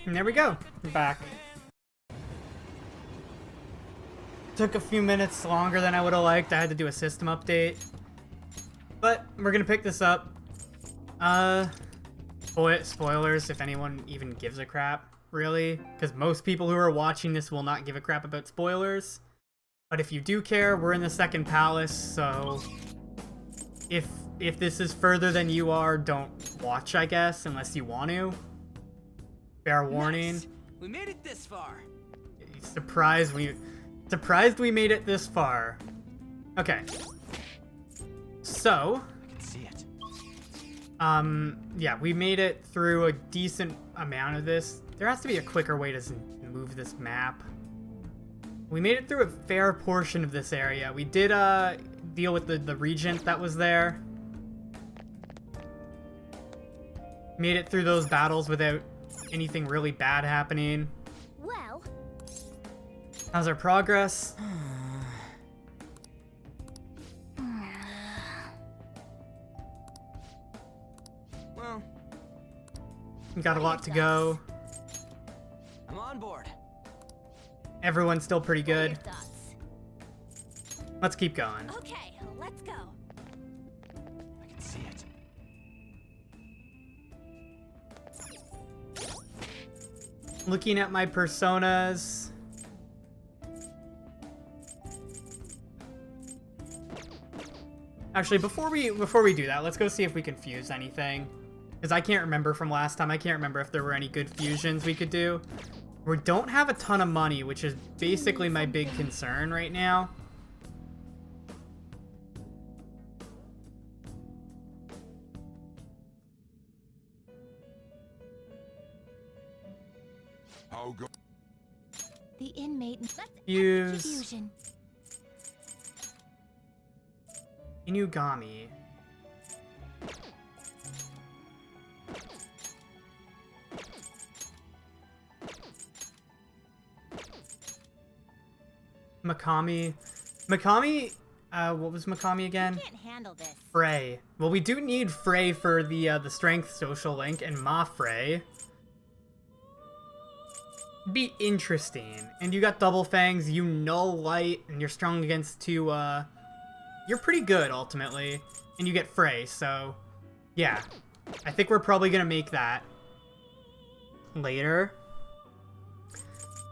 And there we go. We're back. Took a few minutes longer than I would have liked. I had to do a system update. But we're gonna pick this up. Spoilers, if anyone even gives a crap, really. Because most people who are watching this will not give a crap about spoilers. But if you do care, we're in the second palace, so... If this is further than you are, don't watch, I guess, unless you want to. Fair warning. Nice. We made it this far. Surprised we made it this far. Okay. So, See it. yeah, we made it through a decent amount of this. There has to be a quicker way to move this map. We made it through a fair portion of this area. We did deal with the regent that was there. Made it through those battles without anything really bad happening. Well, How's our progress? Well, We got a lot to go. I'm on board. Everyone's still pretty what are your good. thoughts? Let's keep going. Okay, let's go. I can see it. Looking at my personas. Actually, before we do that, let's go see if we can fuse anything. Because I can't remember from last time. I can't remember if there were any good fusions we could do. We don't have a ton of money, which is basically my big concern right now. How go? The inmate. Let's Fuse. execution. Inugami. Makami. What was Makami again? Can't handle this. Frey. Well, we do need Frey for the strength social link, and Ma Frey. Be interesting. And you got double fangs, you know light, and you're strong against two, you're pretty good, ultimately. And you get Frey, so... yeah. I think we're probably gonna make that later.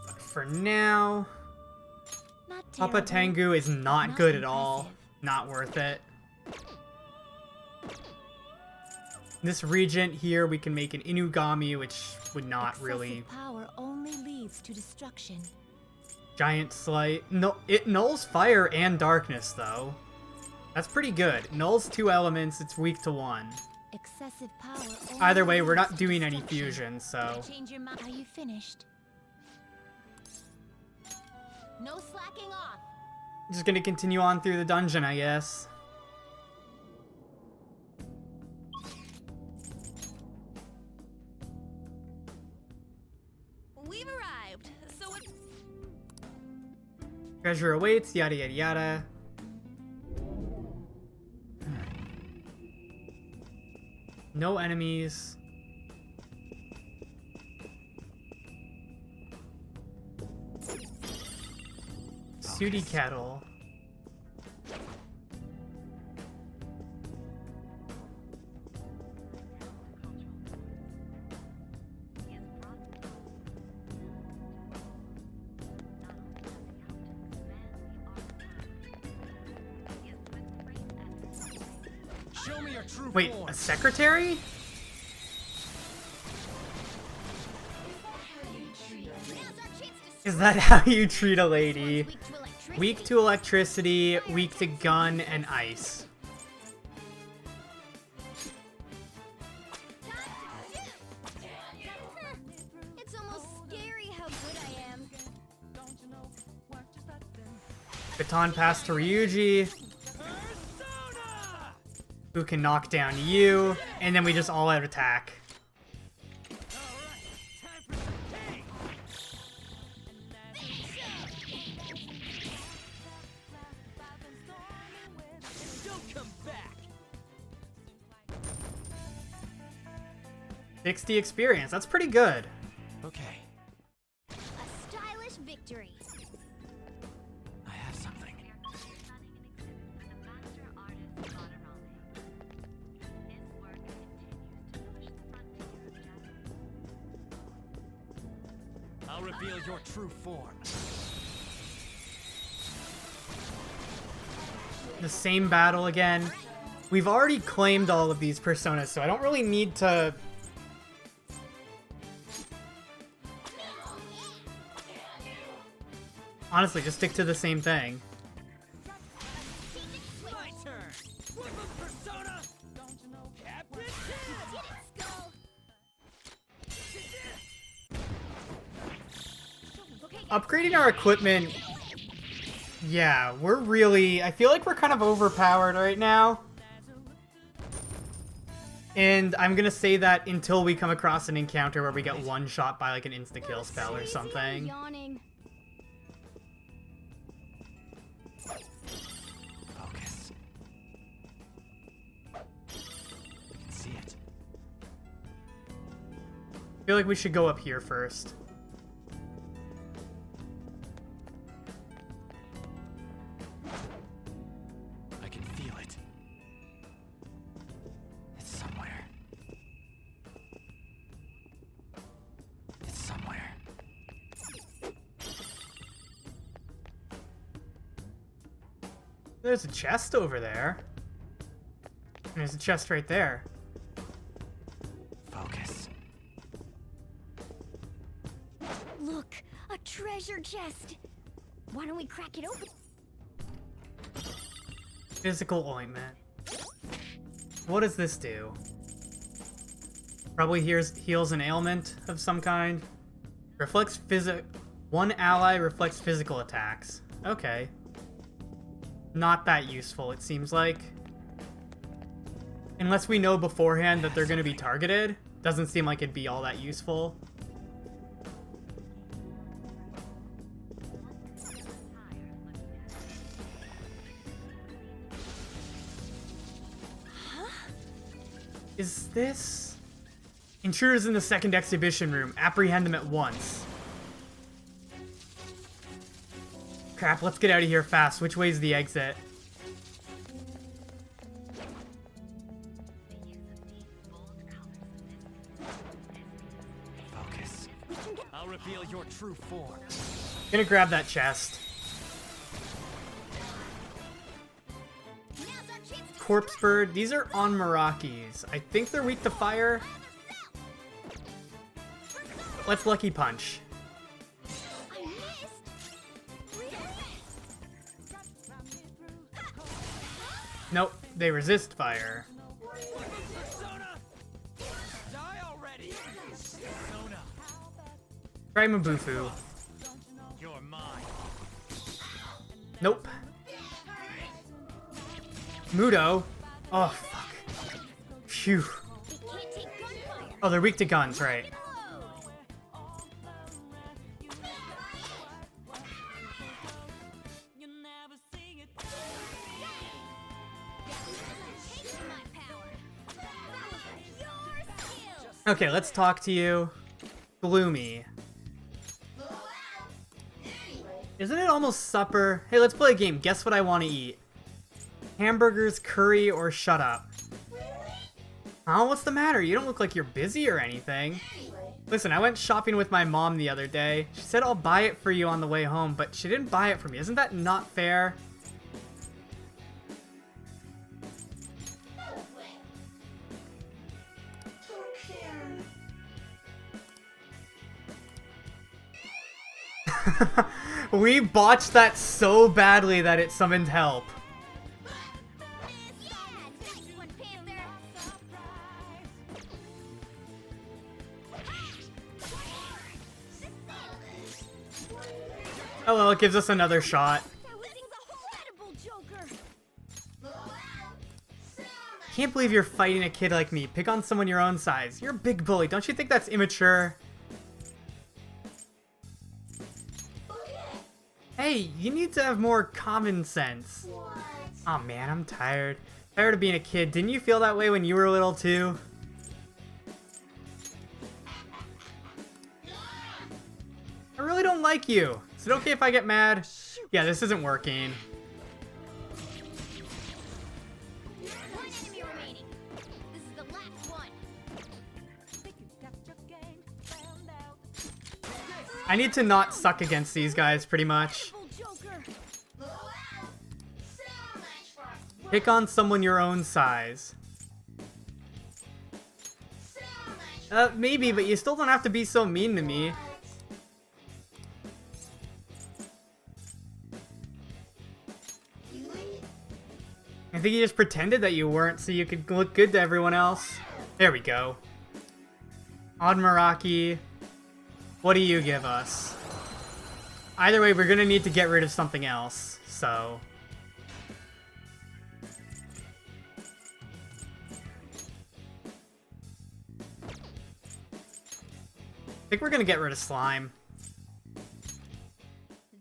But for now... Not Papa terrible. Tengu is not Not good at all. impressive. Not worth it. This regent here, we can make an Inugami, which would not Excessive really... power only leads to destruction. Giant Slight. No, it nulls fire and darkness, though. That's pretty good. Nulls 2 elements, it's weak to 1. Excessive power only Either way, we're leads not to doing any destruction. fusion, so... Change your mind. Are you finished? No slacking off. Just gonna continue on through the dungeon, I guess. We've arrived. So it Treasure awaits, yada yada yada. No enemies. Sooty Kettle. Show me your true Wait, form. a secretary? Is that how you treat a lady? Weak to electricity, weak to gun, and ice. It's almost scary how good I am. Baton pass to Ryuji, who can knock down you, and then we just all out attack. Don't come back. 60 experience, that's pretty good. Okay, A stylish victory. I have something. I'll reveal your true form. The same battle again. We've already claimed all of these personas, so I don't really need to... Honestly, just stick to the same thing. My turn. Flip of persona. Don't you know, Captain? Did it, Skull? Okay, Upgrading our equipment... Yeah, we're really... I feel like we're kind of overpowered right now. And I'm gonna say that until we come across an encounter where we get one shot by like an insta-kill spell or something. Yawning. Focus. I can see it. I feel like we should go up here first. I can feel it. It's somewhere. It's somewhere. There's a chest over there. And there's a chest right there. Focus. Look, a treasure chest. Why don't we crack it open? Physical ointment. What does this do? Probably heals an ailment of some kind. Reflects one ally reflects physical attacks. Okay. Not that useful, it seems like. Unless we know beforehand that they're going to be targeted. Doesn't seem like it'd be all that useful. Is this... Intruders in the second exhibition room. Apprehend them at once. Crap, let's get out of here fast. Which way's the exit? Focus. I'll reveal your true form. Gonna grab that chest. Now's our chance to Corpse Bird. These are on Meraki's. I think they're weak to fire. Let's Lucky Punch. I missed. Nope, they resist fire. Persona! Die already! Persona! Try Mabufu. You're mine. Nope. Mudo. Oh, fuck. Phew. It can't take gunfire. Oh, they're weak to guns, right. Taste my power. Your skills. Okay, let's talk to you. Gloomy. Isn't it almost supper? Hey, let's play a game. Guess what I want to eat. Hamburgers, curry, or shut up? Oh, what's the matter? You don't look like you're busy or anything. Listen, I went shopping with my mom the other day. She said I'll buy it for you on the way home, but she didn't buy it for me. Isn't that not fair? We botched that so badly that it summoned help. Yeah, nice one, Panther. Oh well, it gives us another shot. That was the whole edible Joker. Can't believe you're fighting a kid like me. Pick on someone your own size. You're a big bully. Don't you think that's immature? Hey, you need to have more common sense. Oh man, I'm tired. Tired of being a kid. Didn't you feel that way when you were little too? really don't like you. Is it okay if I get mad? Yeah, this isn't working. One enemy remaining. This is the last one. Think you got your game found out. I need to not suck against these guys, pretty much. Full Joker. Pick on someone your own size. Maybe, but you still don't have to be so mean to me. I think you just pretended that you weren't so you could look good to everyone else. There we go. Odd Meraki, what do you give us? Either way, we're gonna need to get rid of something else, so... I think we're gonna get rid of Slime.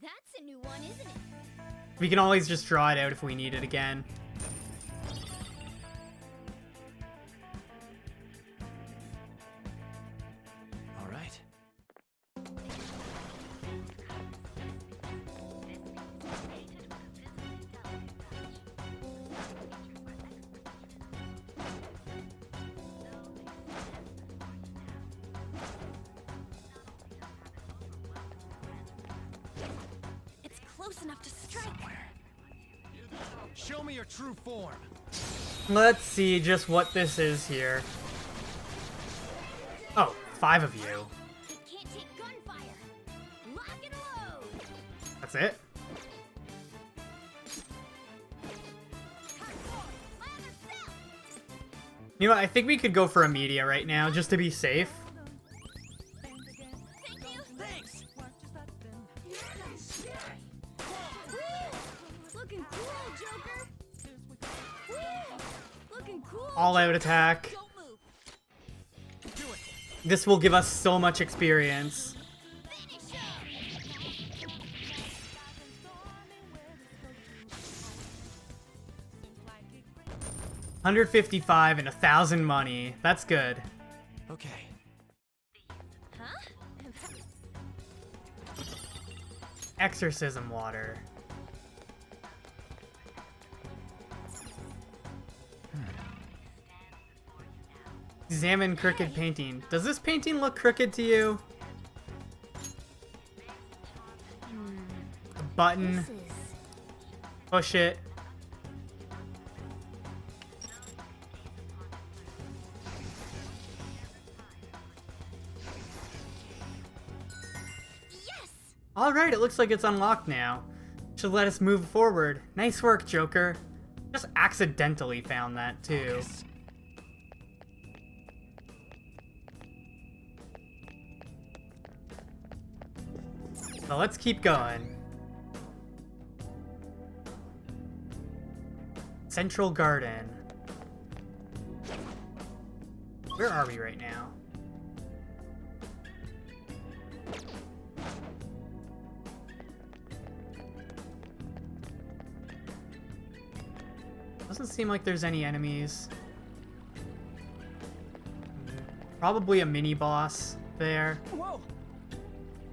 That's a new one, isn't it? We can always just draw it out if we need it again. All right. It's close enough to strike. Show me your true form. Let's see just what this is here. Oh, 5 of you. It can't take gunfire. Lock and load. That's it? Lather fell. You know what, I think we could go for a media right now, just to be safe. And again, Thank you. Thanks. watch your step then. Woo! Looking cool, Joker. Here's we go. Woo! Looking cool. All out attack. Don't move. Do it. This will give us so much experience. Finish him. Stormy weather's so seems like it rains. 155 and 1,000 money. That's good. Okay. Huh? Exorcism water. Examine crooked painting. Does this painting look crooked to you? A button. This is Push it. yes. Alright, it looks like it's unlocked now. Should let us move forward. Nice work, Joker. Just accidentally found that, too. Focus. So let's keep going. Central Garden. Where are we right now? Doesn't seem like there's any enemies. Probably a mini boss there. Whoa.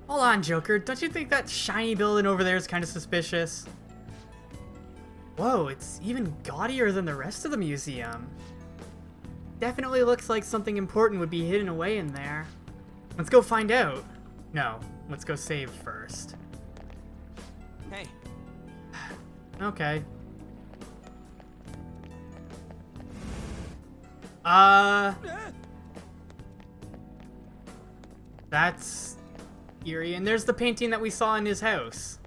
Hold on, Joker. Don't you think that shiny building over there is kind of suspicious? Whoa, it's even gaudier than the rest of the museum. Definitely looks like something important would be hidden away in there. Let's go find out. No, let's go save first. Hey. Okay. That's eerie. And there's the painting that we saw in his house.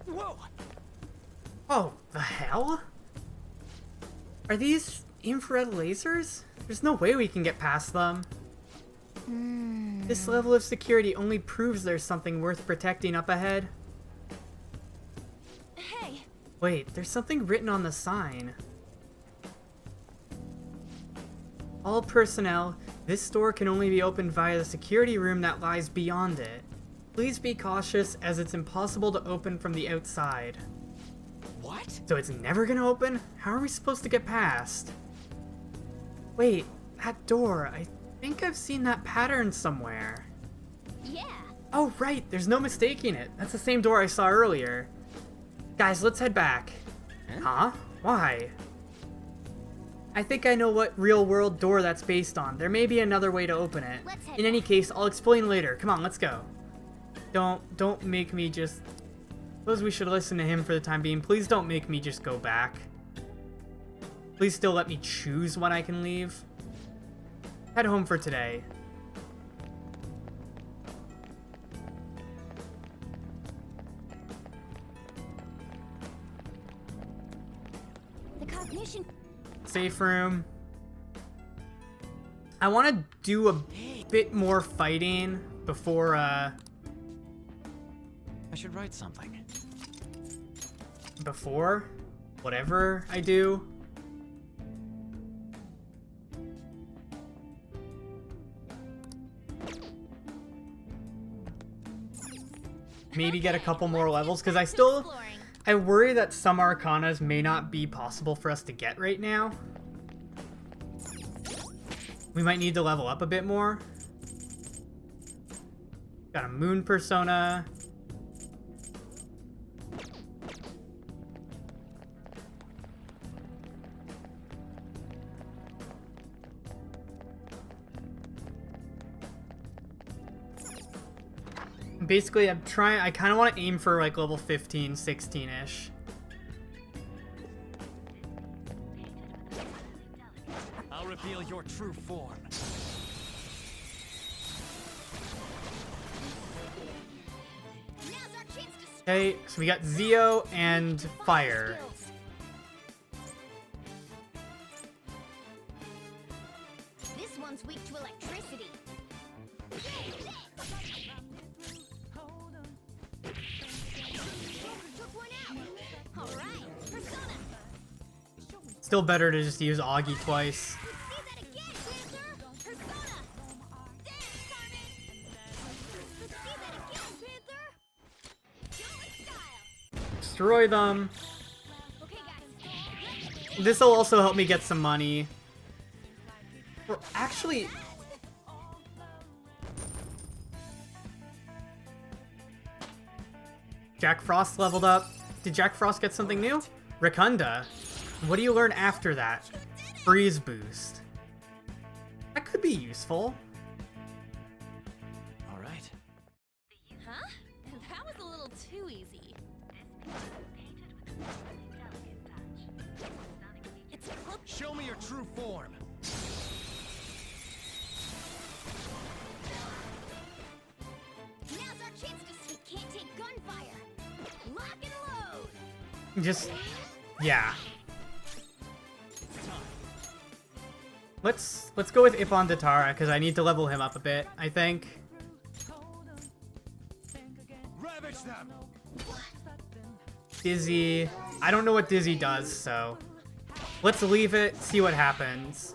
Whoa. Oh, the hell? Are these infrared lasers? There's no way we can get past them. This level of security only proves there's something worth protecting up ahead. Hey, Wait, there's something written on the sign. All personnel, this store can only be opened via the security room that lies beyond it. Please be cautious as it's impossible to open from the outside. What? So it's never gonna open? How are we supposed to get past? Wait, that door. I think I've seen that pattern somewhere. Yeah. Oh, right. There's no mistaking it. That's the same door I saw earlier. Guys, let's head back. Huh? Why? I think I know what real-world door that's based on. There may be another way to open it. Let's head In any case, I'll explain later. Come on, let's go. Don't make me just... Suppose we should listen to him for the time being. Please don't make me just go back. Please still let me choose when I can leave. Head home for today. The cognition. Safe room. I want to do a bit more fighting before, I should write something. before whatever I do. Maybe get a couple more levels, because I worry that some Arcanas may not be possible for us to get right now. We might need to level up a bit more. Got a Moon Persona. Basically, I kind of want to aim for like level 15, 16-ish. I'll reveal your true form. Now's our chance to Okay, so we got Zeo and Fire. skills. This one's weak to electricity. Took one out. All right, Persona. Still better to just use Augie twice. See that again, Panther. Persona. There, Carmen. See that again, Panther. Show it style. Destroy them. Okay, guys. This will also help me get some money. Or actually... Jack Frost leveled up. Did Jack Frost get something new? Racunda. What do you learn after that? Freeze boost. That could be useful. All right. Huh? That was a little too easy. It's close. Show me your true form. Now's our chance to see. Can't take gunfire. Lock and load. Just... yeah. Let's go with Ippon Datara, because I need to level him up a bit, I think. Ravage them. Dizzy. I don't know what Dizzy does, so... let's leave it, see what happens.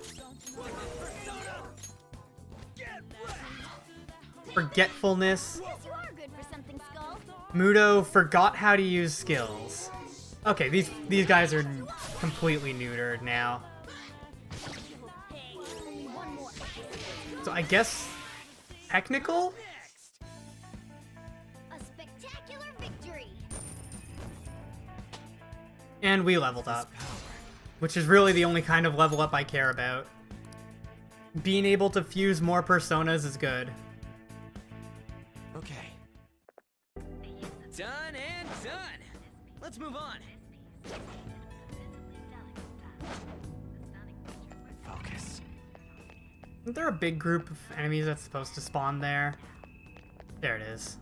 Forgetfulness. Yes, you are good for something, Skull. Mudo forgot how to use skills. Okay, these guys are completely neutered now. Hey, only one more. So I guess... technical? A spectacular victory. And we leveled up. Which is really the only kind of level up I care about. Being able to fuse more personas is good. Okay. Done and done. Let's move on. Focus. Isn't there a big group of enemies that's supposed to spawn there? There it is.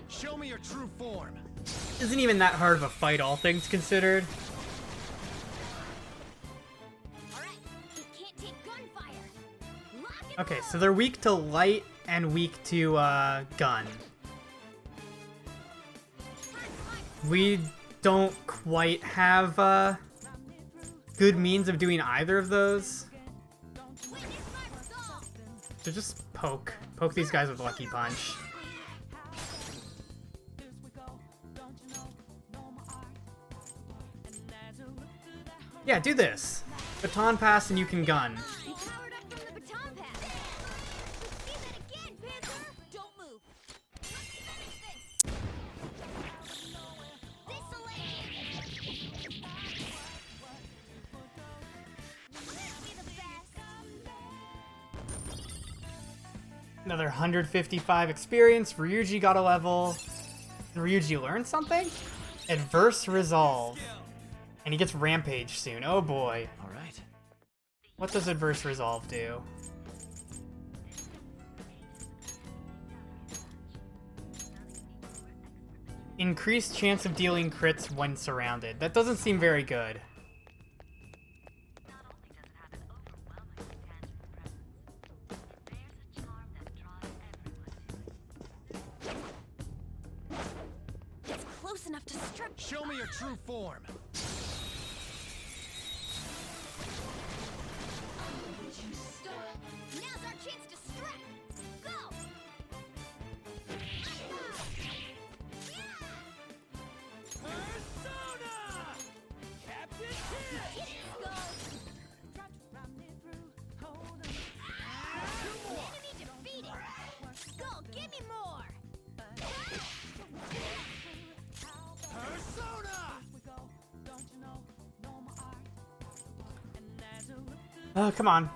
Show me your true form. Isn't even that hard of a fight, all things considered. All right, it can't take gunfire. Lock and Okay, so they're weak to light and weak to gun. We don't quite have good means of doing either of those. witness my resolve. So just poke these guys with Lucky Punch. Yeah, do this. Baton pass and you can gun. You powered up from the baton pass. See that again, Panther. Don't move. Let's finish this. This'll end. Let's be the best. Another 155 experience. Ryuji got a level. And Ryuji learned something? Adverse Resolve. And he gets Rampage soon. Oh boy. All right. What does Adverse Resolve do? Increased chance of dealing crits when surrounded. That doesn't seem very good. It's close enough to strip. Show me your true form. Now's our chance to strike. Go. Persona! Captain Kid! Enemy defeated. Skull, give me more. Persona! Oh, come on.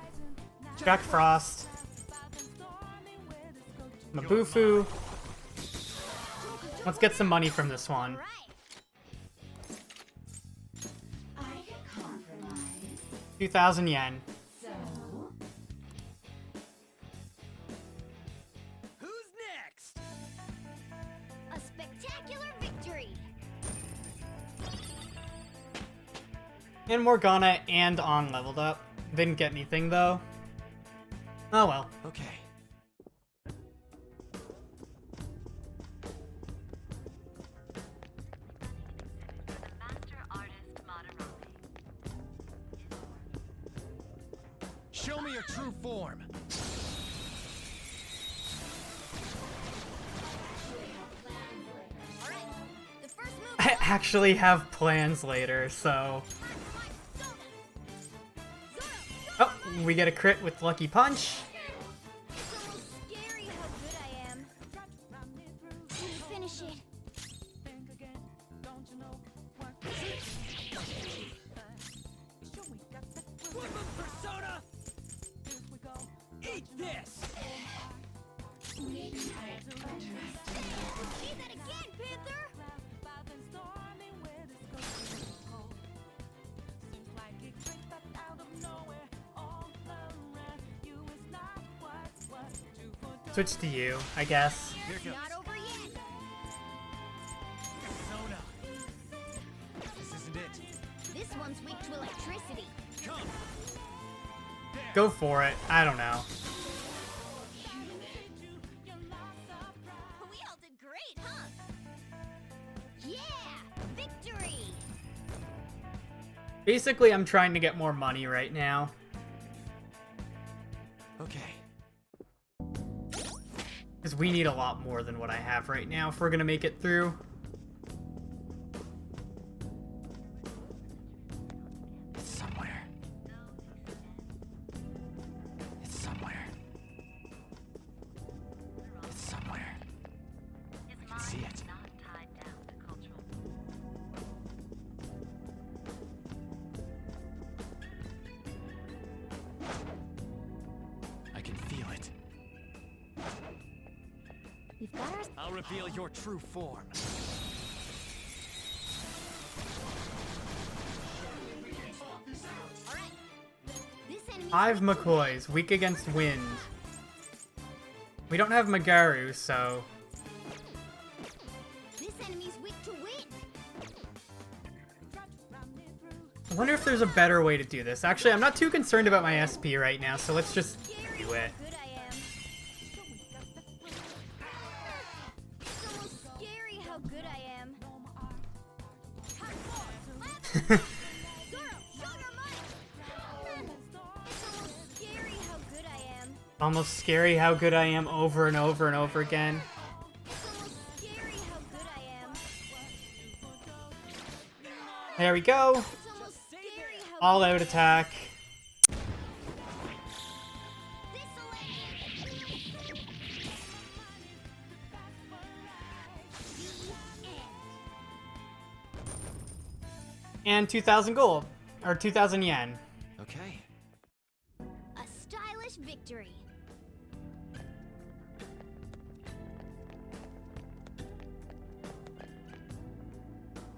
Jack Frost. Mabufu. Let's get some money from this one. Right. 2,000 yen. Who's next? A spectacular victory. And Morgana and On leveled up. Didn't get anything though. Oh well. Okay. Show me your true form. All right. The first move. I actually have plans later, so... Oh, we get a crit with Lucky Punch. It's almost scary how good I am. Can you finish it? Woodland Persona! Eat this! See that again, Panther! Switch to you, I guess. Here goes. Not over yet. Persona! This isn't it. This one's weak to electricity. Come! There! Go for it. I don't know. We all did great, huh? Yeah! Victory! Basically, I'm trying to get more money right now. Okay. Because we need a lot more than what I have right now if we're going to make it through. It's somewhere. It's somewhere. It's somewhere. I can see it. I can feel it. We've got our... I'll reveal your true form. All right. This enemy... 5 McCoys, weak against wind. We don't have Magaru, so... This enemy's weak to wind. I wonder if there's a better way to do this. Actually, I'm not too concerned about my SP right now, so let's just Scary do how it. good I am. It's almost scary how good I am. Zoro, show your might! It's almost scary how good I am. Almost scary how good I am over and over and over again. It's almost scary how good I am. There we go. It's almost scary how All out attack. And 2,000 gold. Or 2,000 yen. Okay. A stylish victory.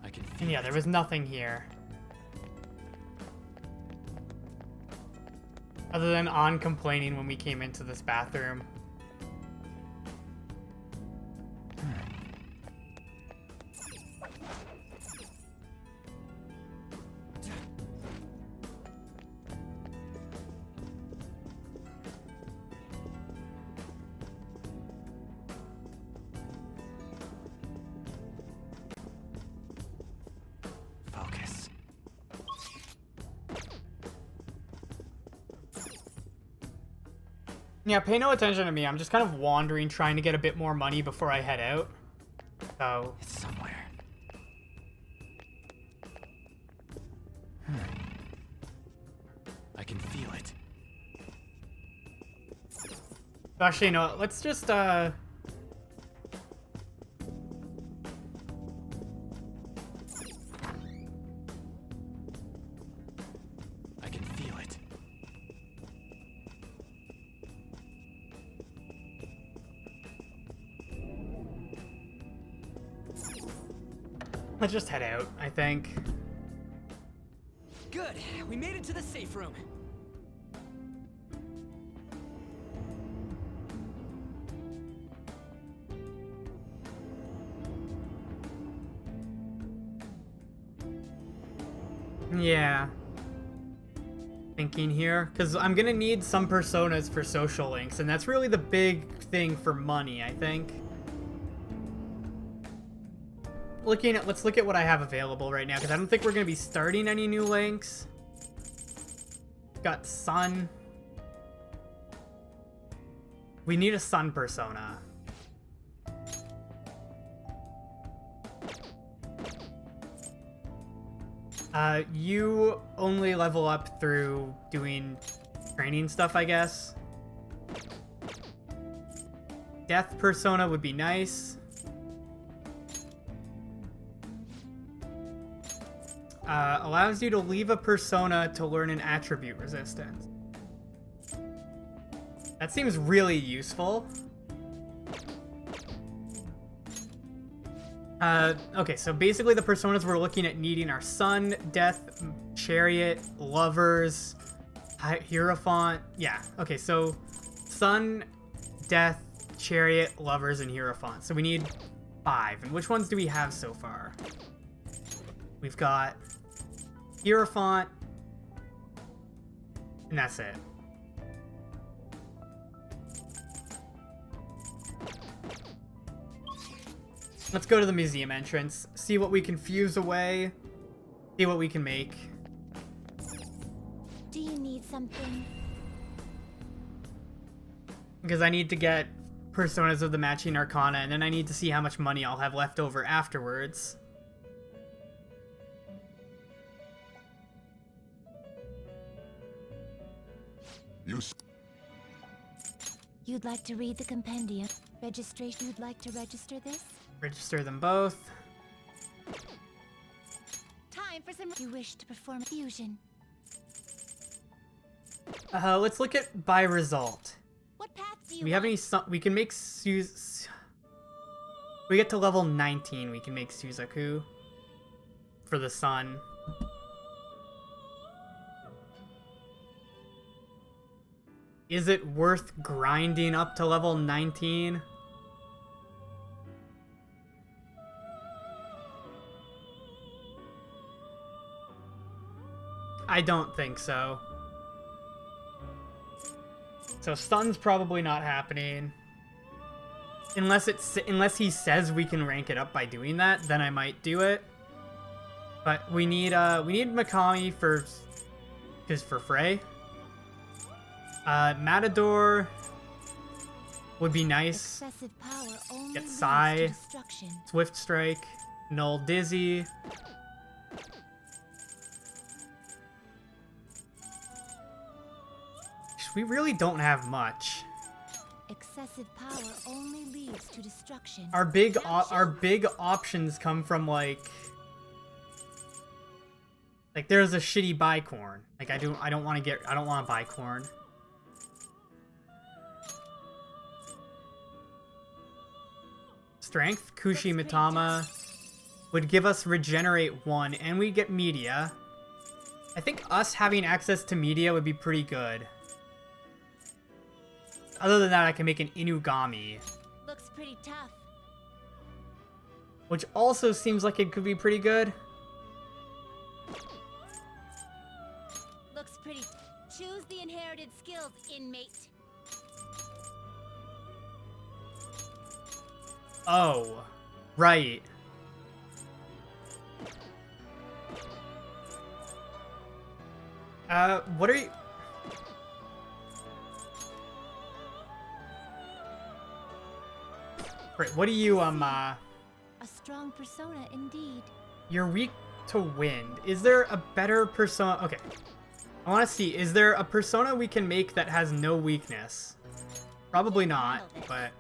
I can And feel yeah, it. there was nothing here. Other than On complaining when we came into this bathroom. Focus. Yeah, pay no attention to me. I'm just kind of wandering, trying to get a bit more money before I head out. So, It's somewhere. I can feel it. actually, no, let's just, I can feel it. let's just head out, I think. Good. We made it to the safe room. Yeah. Thinking here, because I'm gonna need some personas for social links, and that's really the big thing for money, I think. Let's look at what I have available right now, because I don't think we're gonna be starting any new links. Got Sun. We need a Sun persona. You only level up through doing training stuff, I guess. Death persona would be nice. Allows you to leave a persona to learn an attribute resistance. That seems really useful. Okay, so basically the personas we're looking at needing are Sun, Death, Chariot, Lovers, Hierophant. Yeah, okay, so Sun, Death, Chariot, Lovers, and Hierophant. So we need 5. And which ones do we have so far? We've got Hierophant, and that's it. Let's go to the museum entrance, see what we can fuse away, see what we can make. Do you need something? Because I need to get personas of the matching arcana, and then I need to see how much money I'll have left over afterwards. You'd like to read the compendium? Registration. You'd like to register this? Register them both. Time for some. You wish to perform fusion. Let's look at by result. What path do you We have want? any we can make we get to level 19, we can make Suzaku for the Sun. Is it worth grinding up to level 19? I don't think so. So Sun's probably not happening. Unless he says we can rank it up by doing that, then I might do it. But we need Mikami for Frey. Matador would be nice. Excessive power only Get leads to Sai. destruction. Swift Strike, Null Dizzy. we really don't have much. Excessive power only leads to destruction. Our big options come from like there's a shitty Bicorn. Like I don't want to buy corn. Strength, Kushi Mitama would give us regenerate 1 and we get media. I think us having access to media would be pretty good. Other than that, I can make an Inugami, Looks pretty tough. which also seems like it could be pretty good. Looks pretty. Choose the inherited skills, inmate. Oh, right. What are you... Right, what do you, A strong persona indeed. You're weak to wind. Is there a better persona? Okay. I want to see, is there a persona we can make that has no weakness? Probably not, but...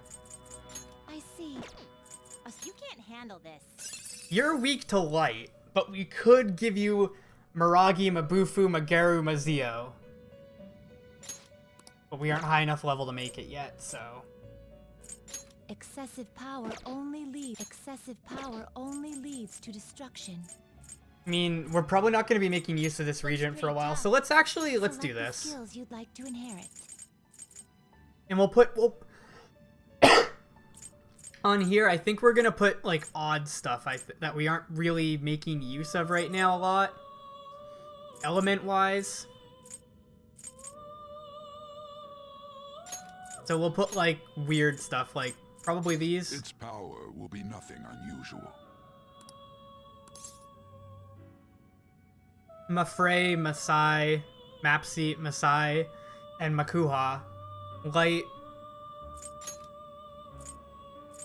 I see. You can't handle this. You're weak to light, but we could give you Miragi, Mabufu, Mageru, Mazio. But we aren't high enough level to make it yet, so... Excessive power only leads to destruction. I mean, we're probably not going to be making use of this regent for a while, so let's do Select the this. skills you'd like to inherit. And we'll on here, I think we're going to put, like, odd stuff that we aren't really making use of right now a lot. Element-wise. So we'll put, like, weird stuff, like, probably these. Its power will be nothing unusual. Mafrey, Masai, Mapsi, Masai, and Makuha. Light.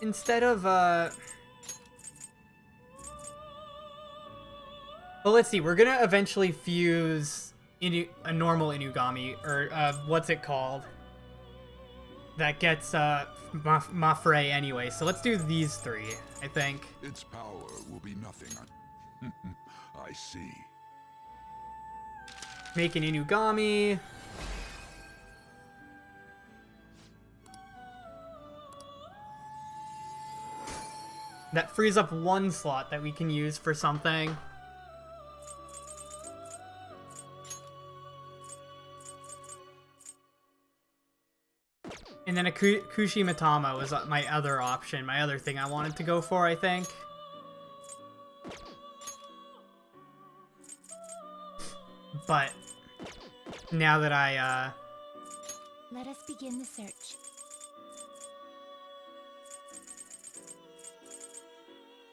Instead of, well, let's see. We're gonna eventually fuse a normal Inugami, or, what's it called? That gets, Mafrey anyway. So let's do these 3, I think. Its power will be nothing I see. Make an Inugami. That frees up 1 slot that we can use for something. And then a Kushi Mitama was my other option, my other thing I wanted to go for, I think. But now that Let us begin the search.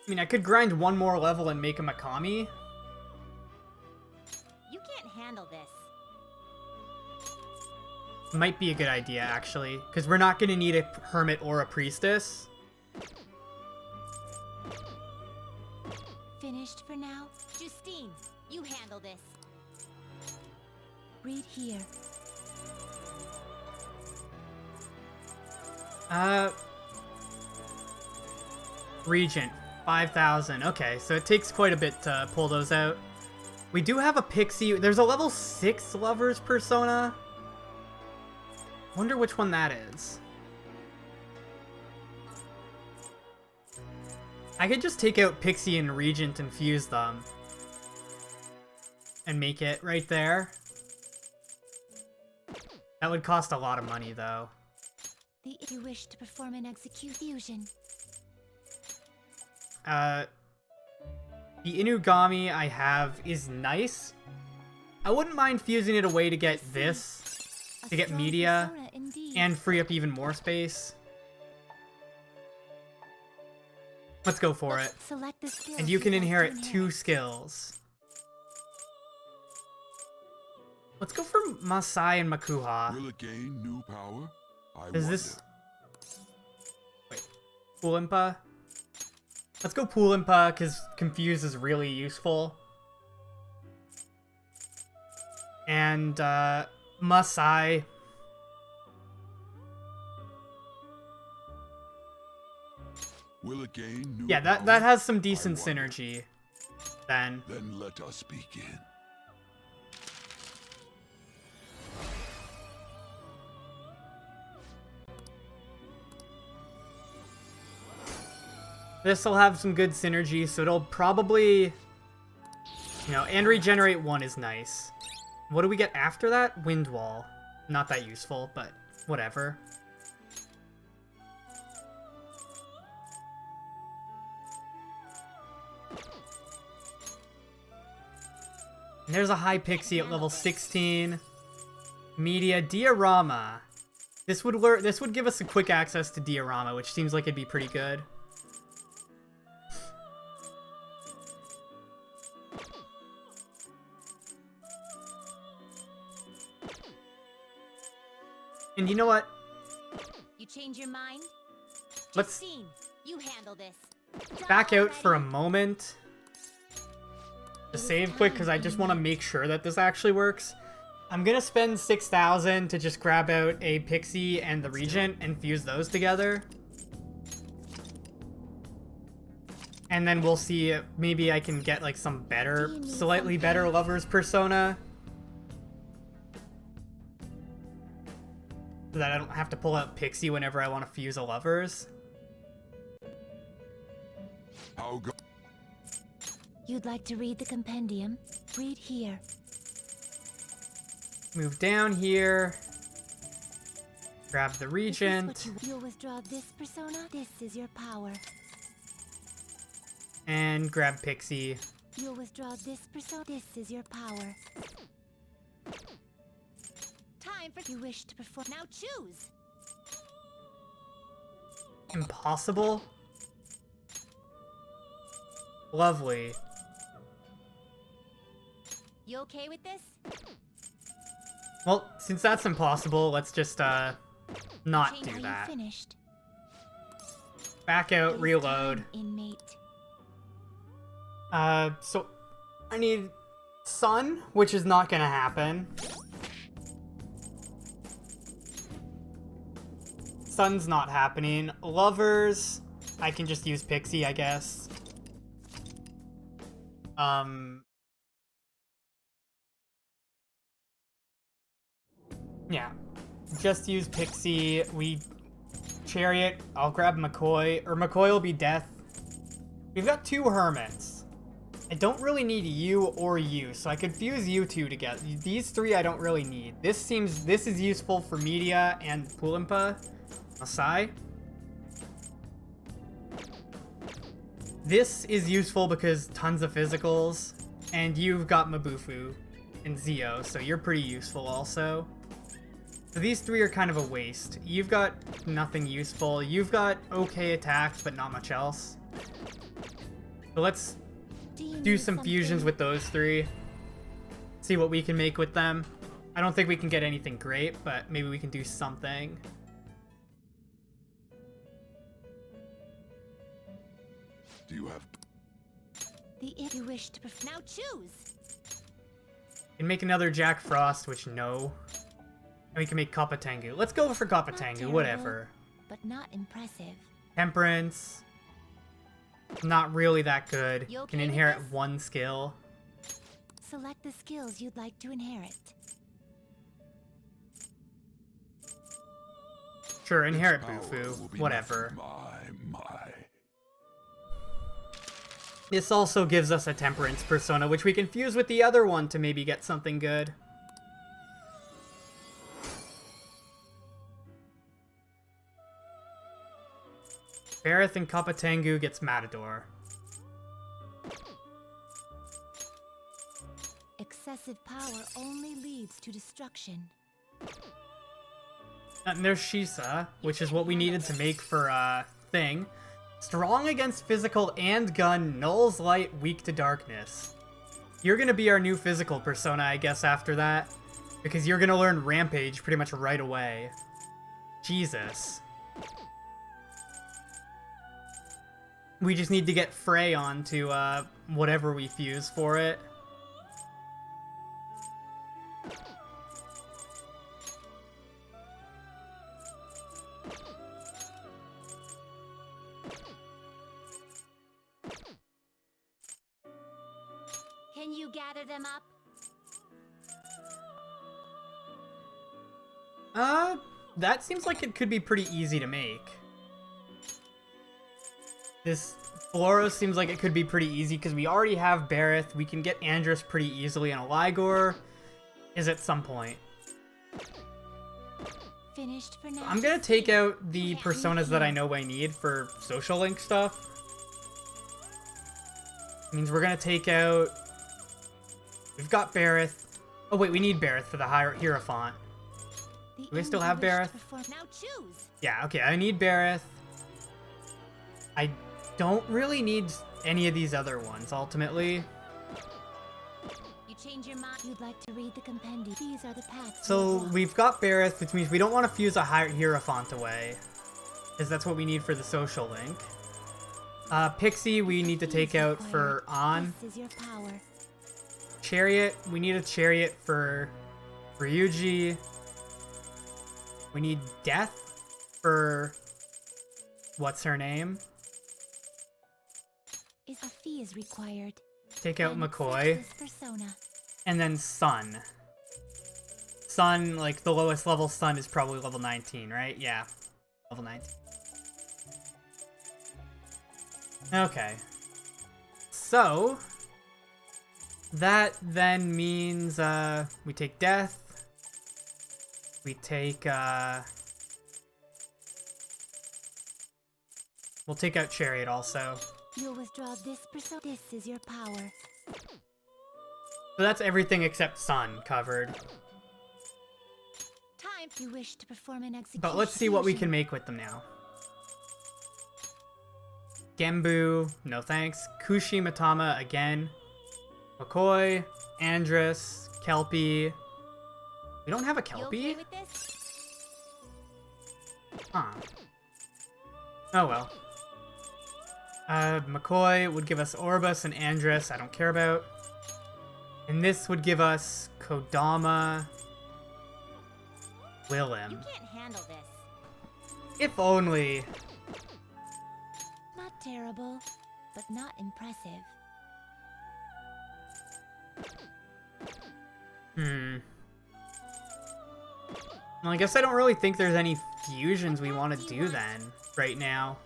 I mean, I could grind 1 more level and make him a Kami. You can't handle this. Might be a good idea, actually, because we're not going to need a Hermit or a Priestess. Finished for now? Justine, you handle this. Read here. Regent, 5,000. Okay, so it takes quite a bit to pull those out. We do have a Pixie. There's a level 6 Lovers persona. Wonder which one that is. I could just take out Pixie and Regent and fuse them. And make it right there. That would cost a lot of money, though. If you wish to perform an execution. The Inugami I have is nice. I wouldn't mind fusing it away to get this. To get media. And free up even more space. Let's go for it. Select the skills And you can you'd like to inherit 2 skills. Let's go for Masai and Makuha. Will it gain new power? Is this... Wait. Poolimpa? Let's go Poolimpa, because Confuse is really useful. And, Masai. will it gain new Yeah, that power? has some decent I wonder. synergy. Then. Then let us begin. This will have some good synergy, so it'll probably, you know, and regenerate 1 is nice. What do we get after that? Wind Wall. Not that useful, but whatever. And there's a high pixie at level 16. Media Diorama. This would give us a quick access to Diorama, which seems like it'd be pretty good. And you know what? You change your mind? Let's Justine, you handle this. back out for a Already. moment to save quick because I just want to make sure that this actually works. I'm gonna spend 6,000 to just grab out a Pixie and the Regent and fuse those together. And then we'll see if maybe I can get like some better, slightly better Lover's Persona. So that I don't have to pull out Pixie whenever I want to fuse a Lover's. How go? You'd like to read the compendium? Read here. Move down here. Grab the Is Regent. this what you'll withdraw this persona? This is your power. And grab Pixie. You'll withdraw this persona. This is your power. Time for you wish to perform. Now choose. Impossible? Lovely. You okay with this? Well, since that's impossible, let's just, not Jane, do are you that. finished? Back It out, is reload. time, inmate. So I need Sun, which is not gonna happen. Sun's not happening. Lovers, I can just use Pixie, I guess. Yeah. Just use Pixie. Chariot, I'll grab McCoy, or McCoy will be Death. We've got 2 Hermits. I don't really need you or you, so I could fuse you 2 together. These 3 I don't really need. This is useful for Media and Pulimpa. Masai. This is useful because tons of physicals, and you've got Mabufu and Zio, so you're pretty useful also. So these 3 are kind of a waste. You've got nothing useful. You've got okay attacks, but not much else. So let's do some fusions with those 3. See what we can make with them. I don't think we can get anything great, but maybe we can do something. Do you have? If you wish to perform. Now choose. Can make another Jack Frost, which no. And we can make Kapatengu. Let's go for Kapatengu, terrible. whatever. But not impressive. Temperance. Not really that good. You okay Can with inherit this? 1 skill. Select the skills you'd like to inherit. Sure, inherit Power will Bufu. be Whatever. nothing. My. This also gives us a Temperance persona, which we can fuse with the other one to maybe get something good. Bareth and Kapatengu gets Matador. Excessive power only leads to destruction. And there's Shisa, which is what we needed to make for, thing. Strong against physical and gun, Null's light, weak to darkness. You're gonna be our new physical persona, I guess, after that. Because you're gonna learn Rampage pretty much right away. Jesus. We just need to get Frey onto, whatever we fuse for it. Can you gather them up? That seems like it could be pretty easy to make. This Floros seems like it could be pretty easy because we already have Bareth. We can get Andrus pretty easily, and Eligor is at some point. Finished for now. I'm gonna take out the personas that I know I need for social link stuff. Means we're gonna take out... We've got Bareth. Oh wait, we need Bareth for the Hierophant. Do we still have Bareth? Now choose. Yeah, okay, I need Bareth. I don't really need any of these other ones, ultimately. You change your mind. You'd like to read the compendium. These are the paths. So we've got Bareth, which means we don't want to fuse a Hierophant away, because that's what we need for the social link. Pixie, we need to take out for On. This is your power. Chariot, we need a Chariot for Ryuji. We need Death for... What's her name? A fee is required. Take out And McCoy. accept this persona. And then Sun. Sun, like, the lowest level Sun is probably level 19, right? Yeah. Level 19. Okay. So... that then means, we take Death. We take, we'll take out Chariot also. You'll withdraw this persona. This is your power. So that's everything except Sun covered. Time. You wish to perform an execution. But let's see what we can make with them now. Gembu, no thanks. Kushi Matama again. McCoy, Andrus, Kelpie. We don't have a You Kelpie? okay with this? Huh. Oh well. McCoy would give us Orbus and Andrus, I don't care about. And this would give us Kodama, You Willem. can't handle this. If only. Not terrible, but not impressive. Well, I guess I don't really think there's any fusions we want to do then, right now.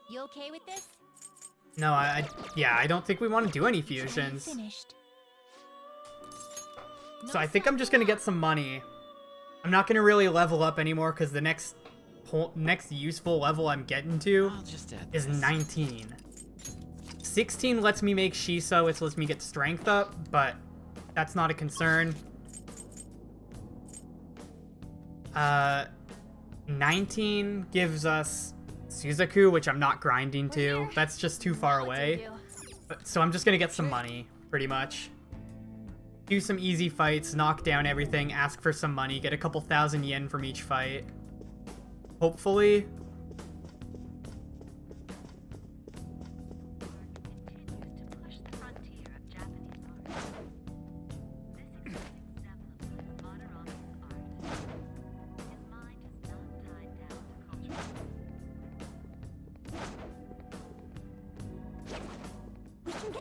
You okay with this? No, yeah, I don't think we want to do any Already fusions. Finished. So I think I'm just gonna get some money. I'm not gonna really level up anymore because the next useful level I'm getting to I'll just add is this. 19. 16 lets me make Shiso, it lets me get strength up, but that's not a concern. 19 gives us Suzaku, which I'm not grinding to. That's just too far away. So I'm just gonna get some money, pretty much. Do some easy fights, knock down everything, ask for some money, get a couple thousand yen from each fight. Hopefully.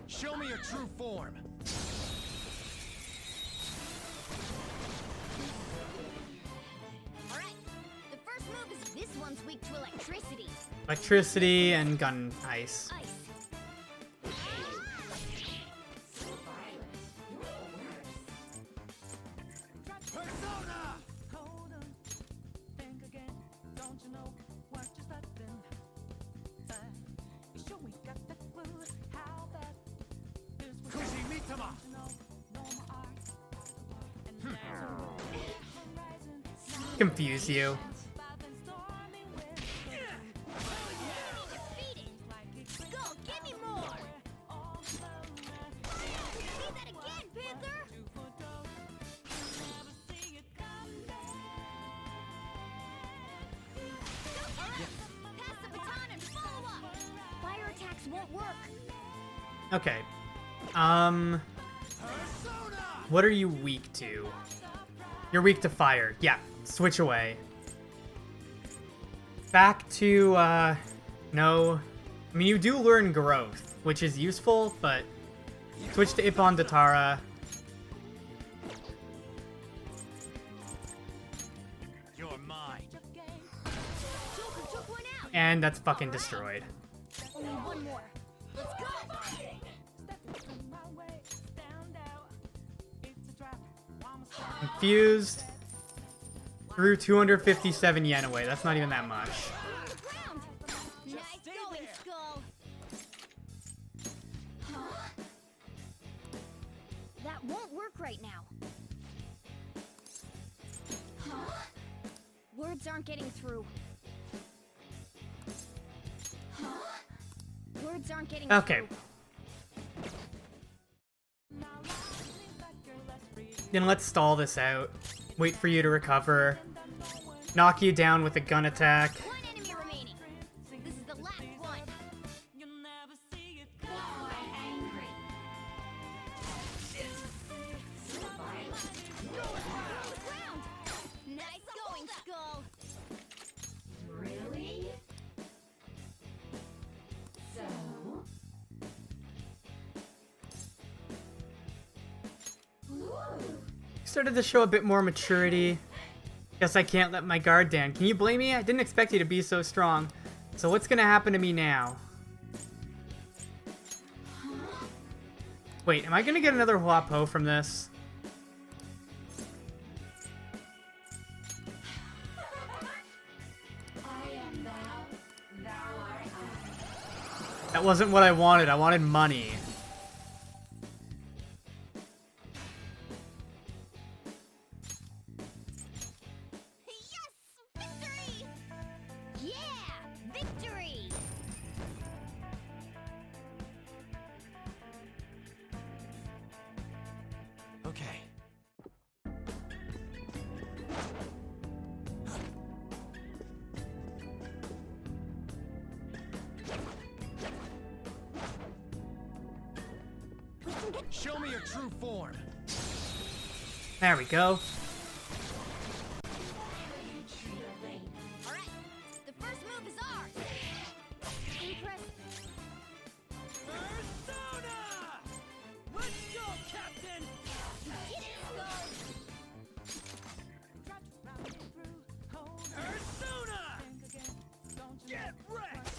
Show me your true form. Alright. The first move is this one's weak to electricity. Electricity and gun ice. Ice. Persona! Hold on, think again. Don't you know what just happened? You sure we got that clue? How that this was Kushi Mitama! no more art. And there's a horizon. Confuse you. I've been storming with Defeated. Go, give me more. all the See that again, Panther. never see it come back. Alright. Pass the baton and follow up. Fire attacks won't work. Okay. What are you weak to? You're weak to fire. Yeah, switch away. Back to, no. I mean, you do learn growth, which is useful, but switch to Ippon Datara. You're mine. Joker took one out. And that's fucking destroyed. Only one more. Let's go. Confused. Threw 257 yen away. That's not even that much. On the ground. Nice going, Skull. Huh? That won't work right now. Huh? Words aren't getting through. Huh? Words aren't getting Okay. through. Then let's stall this out. Wait for you to recover. Knock you down with a gun attack. One enemy remaining. This is the last one. Ground. Nice going, Skull. Really? So? Started to show a bit more maturity. Guess I can't let my guard down. Can you blame me? I didn't expect you to be so strong. So what's gonna happen to me now? Wait, am I gonna get another Huapo from this? I am thou, thou art I. That wasn't what I wanted. I wanted money. Yes! Victory! Yeah! Victory! Okay. Show me your true form. There we go. Alright, the first move is ours! Impressive. Persona! Let's go, Captain! Get it, Skull! Persona! Get wrecked!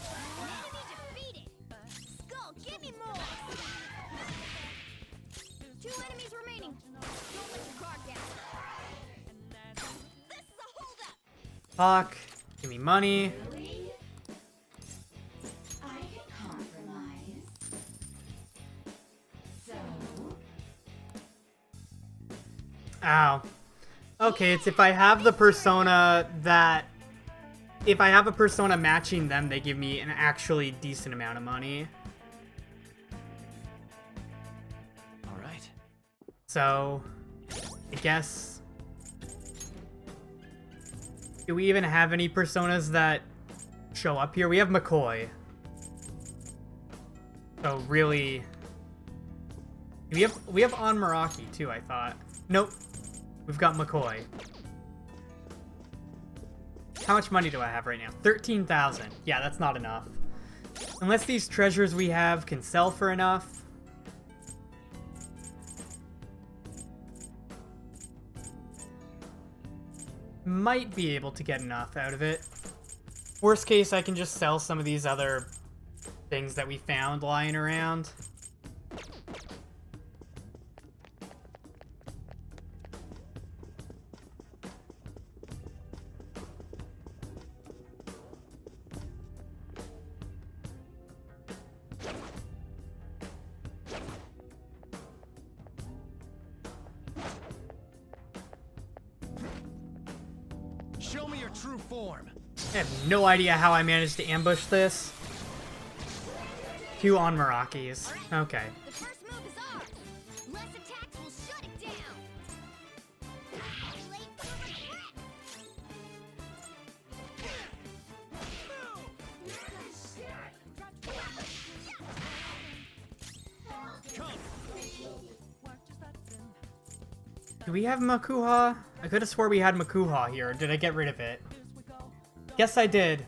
Enemy defeated! Skull, give me more! 2 enemies remaining! Don't let your guard down! This is a holdup! Fuck. Give me money. Really? I can compromise. So? Ow. Okay, it's if I have the persona that... If I have a persona matching them, they give me an actually decent amount of money. All right. So, I guess... Do we even have any personas that show up here? We have McCoy. So really... We have On Meraki too, I thought. Nope. We've got McCoy. How much money do I have right now? 13,000. Yeah, that's not enough. Unless these treasures we have can sell for enough. Might be able to get enough out of it. Worst case, I can just sell some of these other things that we found lying around. Show me your true form. I have no idea how I managed to ambush this. 2 On Merakis. Okay. The first move is ours! Less attacks will shut it down! Late for regret! Come. Do we have Makuha? I could have swore we had Makuha here. Did I get rid of it? Yes, I did.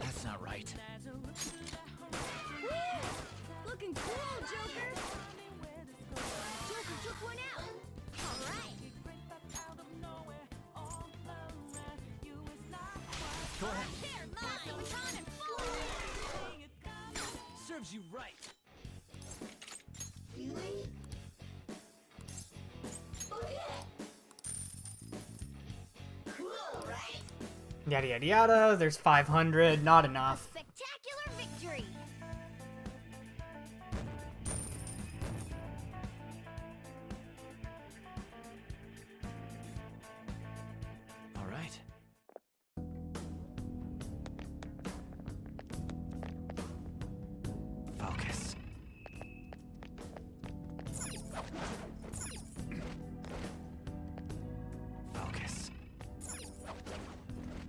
That's not right. Woo! Looking cool, Joker. Joker took one out. All right. Go ahead. There, pass the baton and fall. Serves you right. Cool, right? Yada yada yada. There's 500. Not A enough. spectacular victory. All right. Focus. Focus.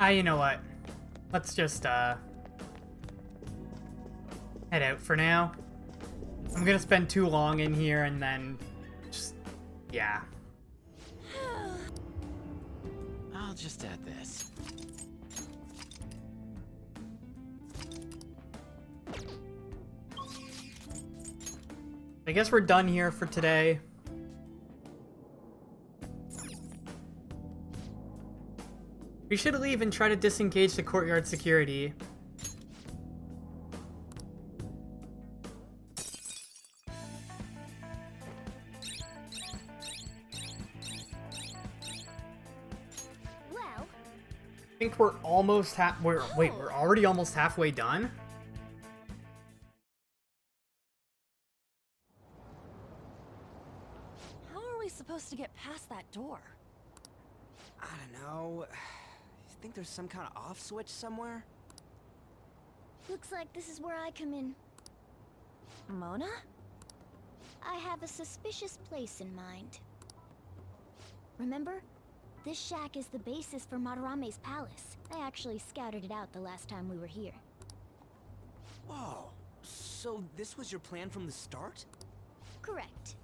You know what? Let's just, head out for now. I'm gonna spend too long in here and then just, yeah. I'll just add this. I guess we're done here for today. We should leave and try to disengage the courtyard security. Well, I think we're almost we're already almost halfway done. How are we supposed to get past that door? I don't know. You think there's some kind of off switch somewhere? looks like this is where I come in. Mona? I have a suspicious place in mind. Remember? This shack is the basis for Madarame's palace. I actually scouted it out the last time we were here. Whoa. So this was your plan from the start? Correct.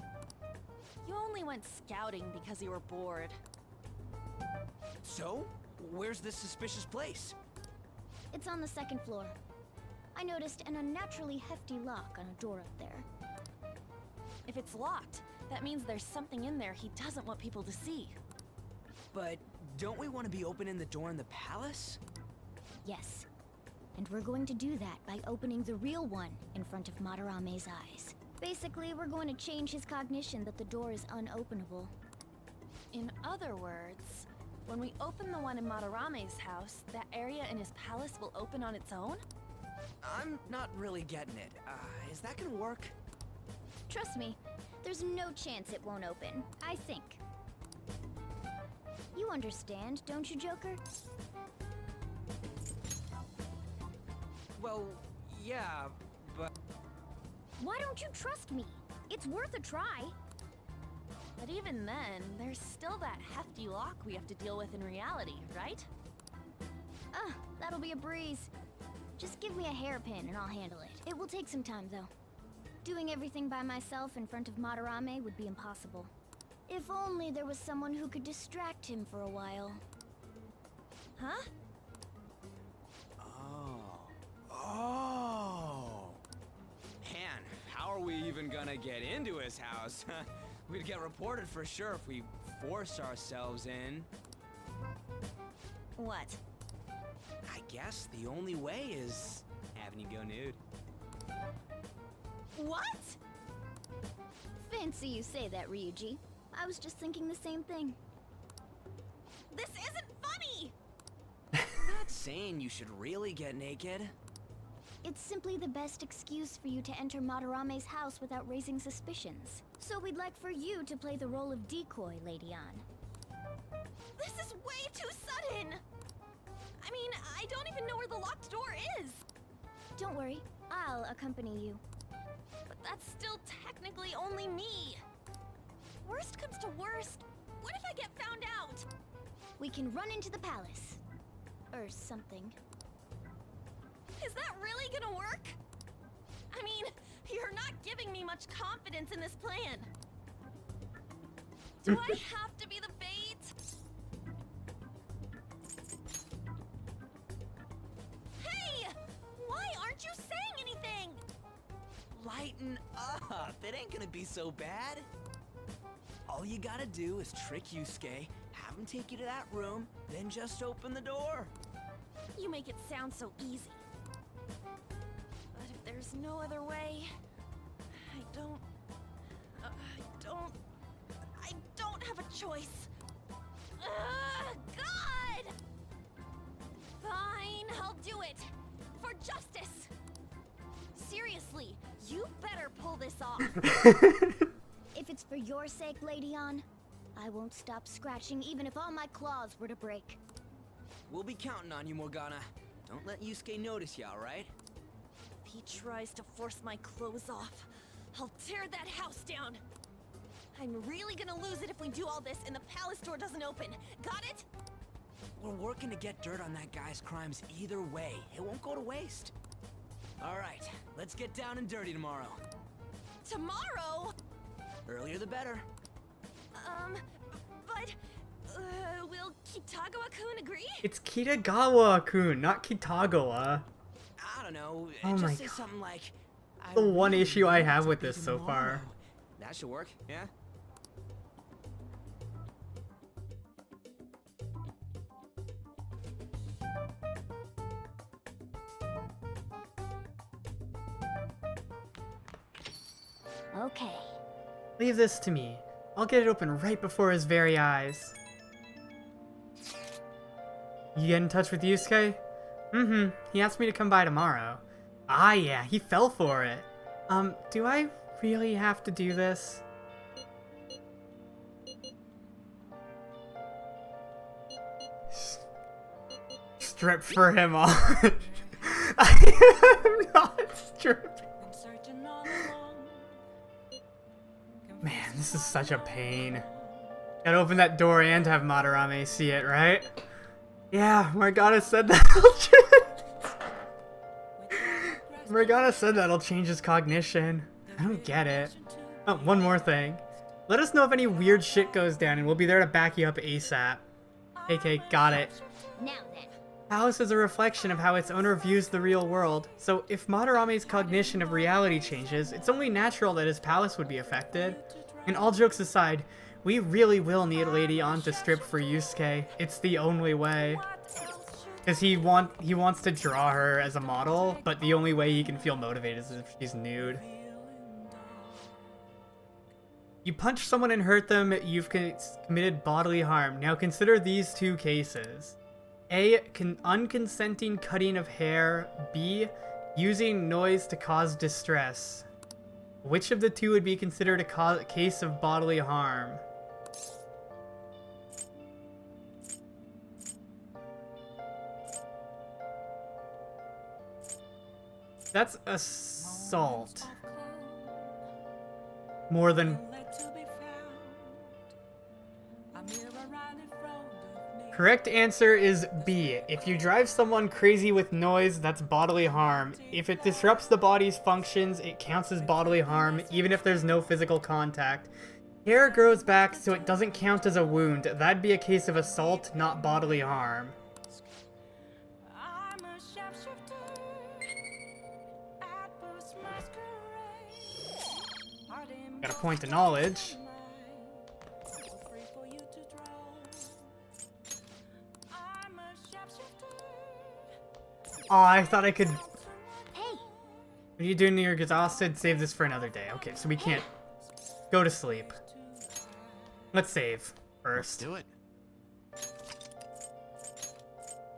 You only went scouting because you were bored. So? Where's this suspicious place? It's on the second floor. I noticed an unnaturally hefty lock on a door up there. If it's locked, that means there's something in there he doesn't want people to see. But don't we want to be opening the door in the palace? Yes. And we're going to do that by opening the real one in front of Madarame's eyes. Basically, we're going to change his cognition that the door is unopenable. In other words, when we open the one in Madarame's house, that area in his palace will open on its own? I'm not really getting it. Is that gonna work? Trust me, there's no chance it won't open. I think. You understand, don't you, Joker? Well, yeah, but... Why don't you trust me? It's worth a try. But even then, there's still that hefty lock we have to deal with in reality, right? That'll be a breeze. Just give me a hairpin and I'll handle it. It will take some time, though. Doing everything by myself in front of Madarame would be impossible. If only there was someone who could distract him for a while. Huh? Oh. Man, how are we even gonna get into his house? We'd get reported for sure if we force ourselves in. What? I guess the only way is having you go nude. What? Fancy you say that, Ryuji. I was just thinking the same thing. This isn't funny! Not saying you should really get naked. It's simply the best excuse for you to enter Madarame's house without raising suspicions. So we'd like for you to play the role of decoy, Lady Ann. This is way too sudden! I mean, I don't even know where the locked door is! Don't worry, I'll accompany you. But that's still technically only me! Worst comes to worst, what if I get found out? We can run into the palace. Or something. Is that really gonna work? I mean, you're not giving me much confidence in this plan. Do I have to be the bait? Hey! Why aren't you saying anything? Lighten up. It ain't gonna be so bad. All you gotta do is trick Yusuke, have him take you to that room, then just open the door. You make it sound so easy. But if there's no other way, I don't have a choice. God! Fine, I'll do it. For justice. Seriously, you better pull this off. If it's for your sake, Lady Ann, I won't stop scratching even if all my claws were to break. We'll be counting on you, Morgana. Don't let Yusuke notice you, alright? If he tries to force my clothes off, I'll tear that house down. I'm really gonna lose it if we do all this and the palace door doesn't open. Got it? We're working to get dirt on that guy's crimes either way. It won't go to waste. Alright, let's get down and dirty tomorrow. Tomorrow? Earlier the better. But, will Kitagawa-kun agree? It's Kitagawa-kun, not Kitagawa. I don't know. Oh just my say God. something like, I The one really issue I want have to with be this so tomorrow. far. That should work, yeah? Okay. Leave this to me. I'll get it open right before his very eyes. You get in touch with Yusuke? Mm-hmm. He asked me to come by tomorrow. Ah, yeah, he fell for it. Do I really have to do this? Strip for him on. I am not stripping. Searching all along. Man, this is such a pain. Gotta open that door and have Madarame see it, right? Yeah, Morgana said that'll Morgana said that'll change his cognition. I don't get it. Oh, one more thing. Let us know if any weird shit goes down and we'll be there to back you up ASAP. AK, got it. Now then. Palace is a reflection of how its owner views the real world, so if Madarame's cognition of reality changes, it's only natural that his palace would be affected. And all jokes aside, we really will need Lady Ann to strip for Yusuke. It's the only way. Because he wants to draw her as a model, but the only way he can feel motivated is if she's nude. You punch someone and hurt them, you've committed bodily harm. Now consider these two cases. A. Unconsenting cutting of hair. B. Using noise to cause distress. Which of the two would be considered a case of bodily harm? That's assault. More than... Correct answer is B. If you drive someone crazy with noise, that's bodily harm. If it disrupts the body's functions, it counts as bodily harm, even if there's no physical contact. Hair grows back, so it doesn't count as a wound. That'd be a case of assault, not bodily harm. I'm a shapeshifter at Boost Masquerade. Pardon Got a point of knowledge. free for you to draw. I'm a shapeshifter. Oh, I thought I could... Hey, What are you doing? You're exhausted? Save this for another day. Okay, so we can't go to sleep. Let's save first. Do it.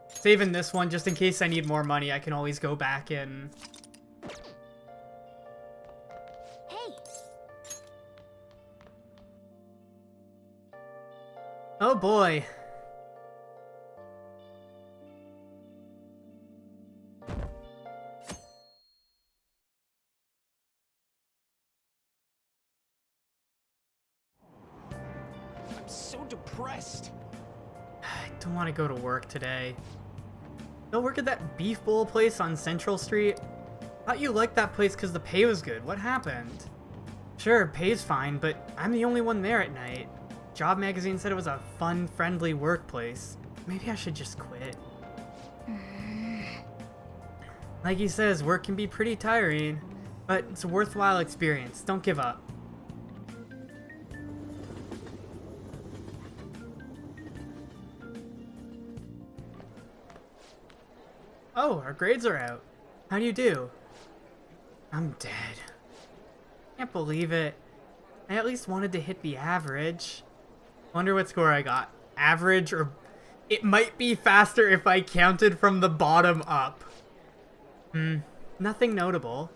Saving this one just in case I need more money. I can always go back in. hey. Oh boy. I'm so depressed. I don't want to go to work today. Go work at that beef bowl place on Central Street? Thought you liked that place because the pay was good. What happened? Sure, pay's fine, but I'm the only one there at night. Job magazine said it was a fun, friendly workplace. Maybe I should just quit. Like he says, work can be pretty tiring, but it's a worthwhile experience. Don't give up. Oh, our grades are out. How do you do? I'm dead. Can't believe it. I at least wanted to hit the average. Wonder what score I got. Average, or it might be faster if I counted from the bottom up. Nothing notable.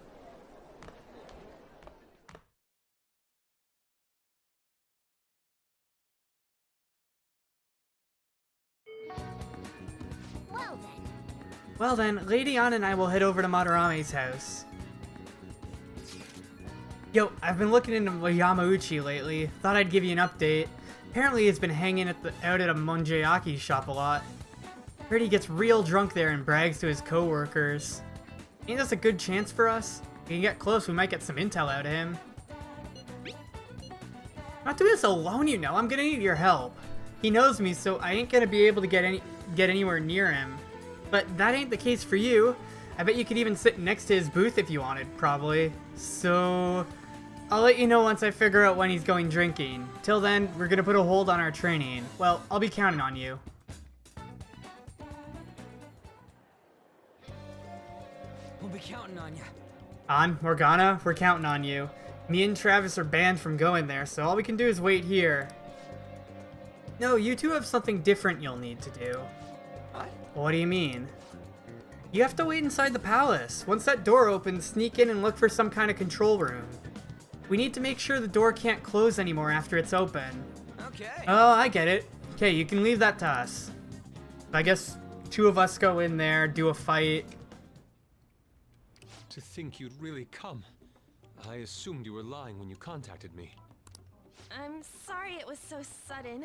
Well then, Lady Ann and I will head over to Madarame's house. Yo, I've been looking into Yamauchi lately. Thought I'd give you an update. Apparently he's been hanging out at a Monjayaki shop a lot. Heard he gets real drunk there and brags to his co-workers. Ain't this a good chance for us? If we can get close, we might get some intel out of him. I'm not doing this alone, you know. I'm gonna need your help. He knows me, so I ain't gonna be able to get anywhere near him. But that ain't the case for you. I bet you could even sit next to his booth if you wanted, probably. So I'll let you know once I figure out when he's going drinking. Till then, we're gonna put a hold on our training. Well, I'll be counting on you. We'll be counting on you. On Morgana, we're counting on you. Me and Travis are banned from going there, so all we can do is wait here. No, you two have something different you'll need to do. What? What do you mean? You have to wait inside the palace. Once that door opens, sneak in and look for some kind of control room. We need to make sure the door can't close anymore after it's open. Okay. Oh, I get it. Okay, you can leave that to us. I guess two of us go in there, do a fight. To think you'd really come. I assumed you were lying when you contacted me. I'm sorry it was so sudden.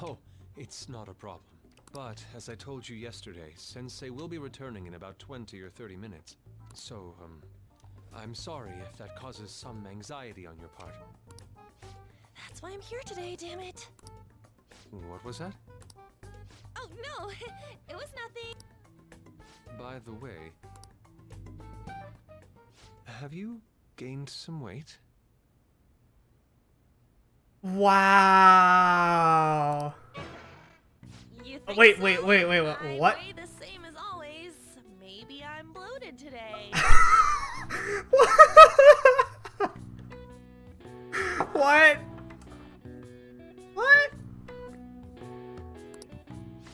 Oh, it's not a problem. But, as I told you yesterday, Sensei will be returning in about 20 or 30 minutes. So, I'm sorry if that causes some anxiety on your part. That's why I'm here today, damn it. What was that? Oh, no, it was nothing. By the way, have you gained some weight? Wow. You think Wait, so? what? I weigh the same as always. Maybe I'm bloated today. What? What?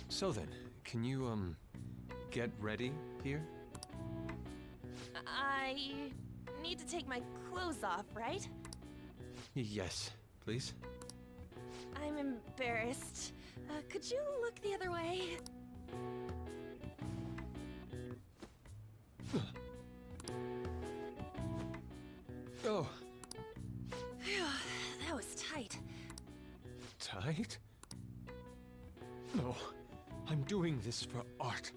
So then, can you, get ready here? I need to take my clothes off, right? Yes, please. I'm embarrassed. Could you look the other way? Oh, Phew, that was tight. tight? No, I'm doing this for art.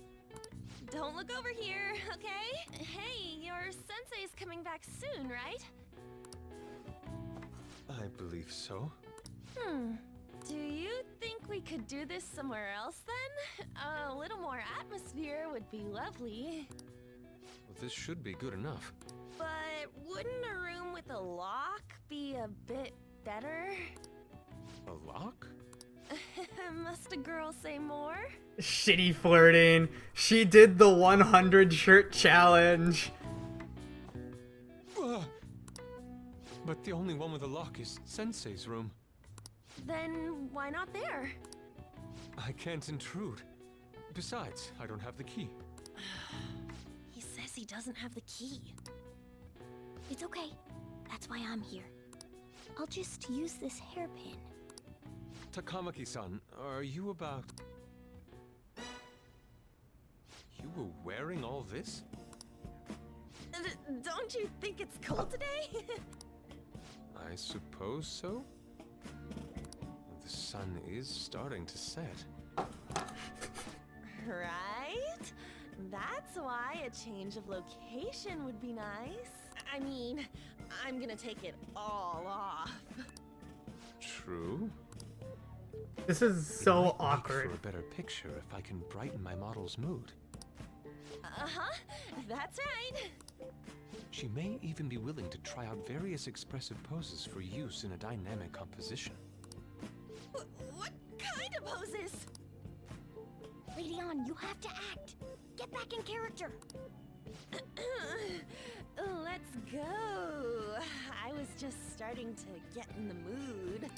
Don't look over here, okay? Hey, your sensei's coming back soon, right? I believe so. Do you think we could do this somewhere else then? A little more atmosphere would be lovely. Well, this should be good enough. But wouldn't a room with a lock be a bit better? A lock? Must a girl say more? Shitty flirting. She did the 100 shirt challenge. But the only one with a lock is Sensei's room. Then why not there? I can't intrude. Besides, I don't have the key. He says he doesn't have the key. It's okay. That's why I'm here. I'll just use this hairpin. Takamaki-san, are you about... You were wearing all this? Don't you think it's cold today? I suppose so. The sun is starting to set. Right? That's why a change of location would be nice. I mean, I'm gonna take it all off. True. This is It so might make awkward. for a better picture if I can brighten my model's mood. Uh-huh, that's right. She may even be willing to try out various expressive poses for use in a dynamic composition. What kind of poses? Radeon, you have to act. Get back in character. Let's go. I was just starting to get in the mood.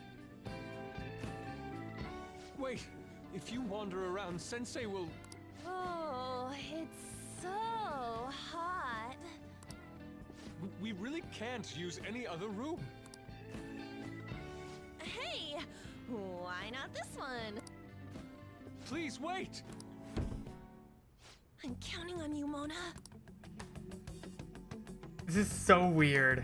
Wait, if you wander around, Sensei will... Oh, it's so hot. We really can't use any other room. Hey, why not this one? Please wait! I'm counting on you, Mona. This is so weird.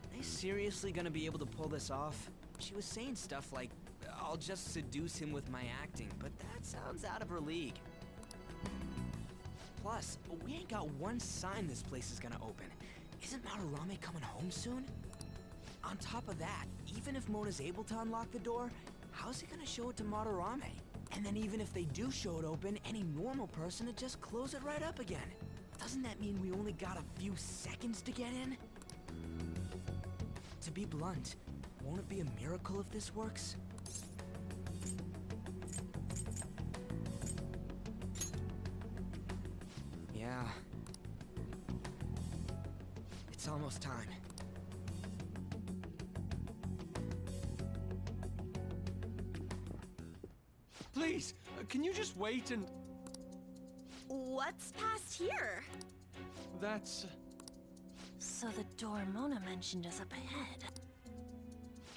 Are they seriously gonna be able to pull this off? She was saying stuff like, I'll just seduce him with my acting, but that sounds out of her league. Plus, we ain't got one sign this place is gonna open. Isn't Madarame coming home soon? On top of that, even if Mona's able to unlock the door, how's he gonna show it to Madarame? And then even if they do show it open, any normal person would just close it right up again. Doesn't that mean we only got a few seconds to get in? To be blunt, won't it be a miracle if this works? Yeah. It's almost time. Please, can you just wait and... What's past here? That's... So the door Mona mentioned is up ahead.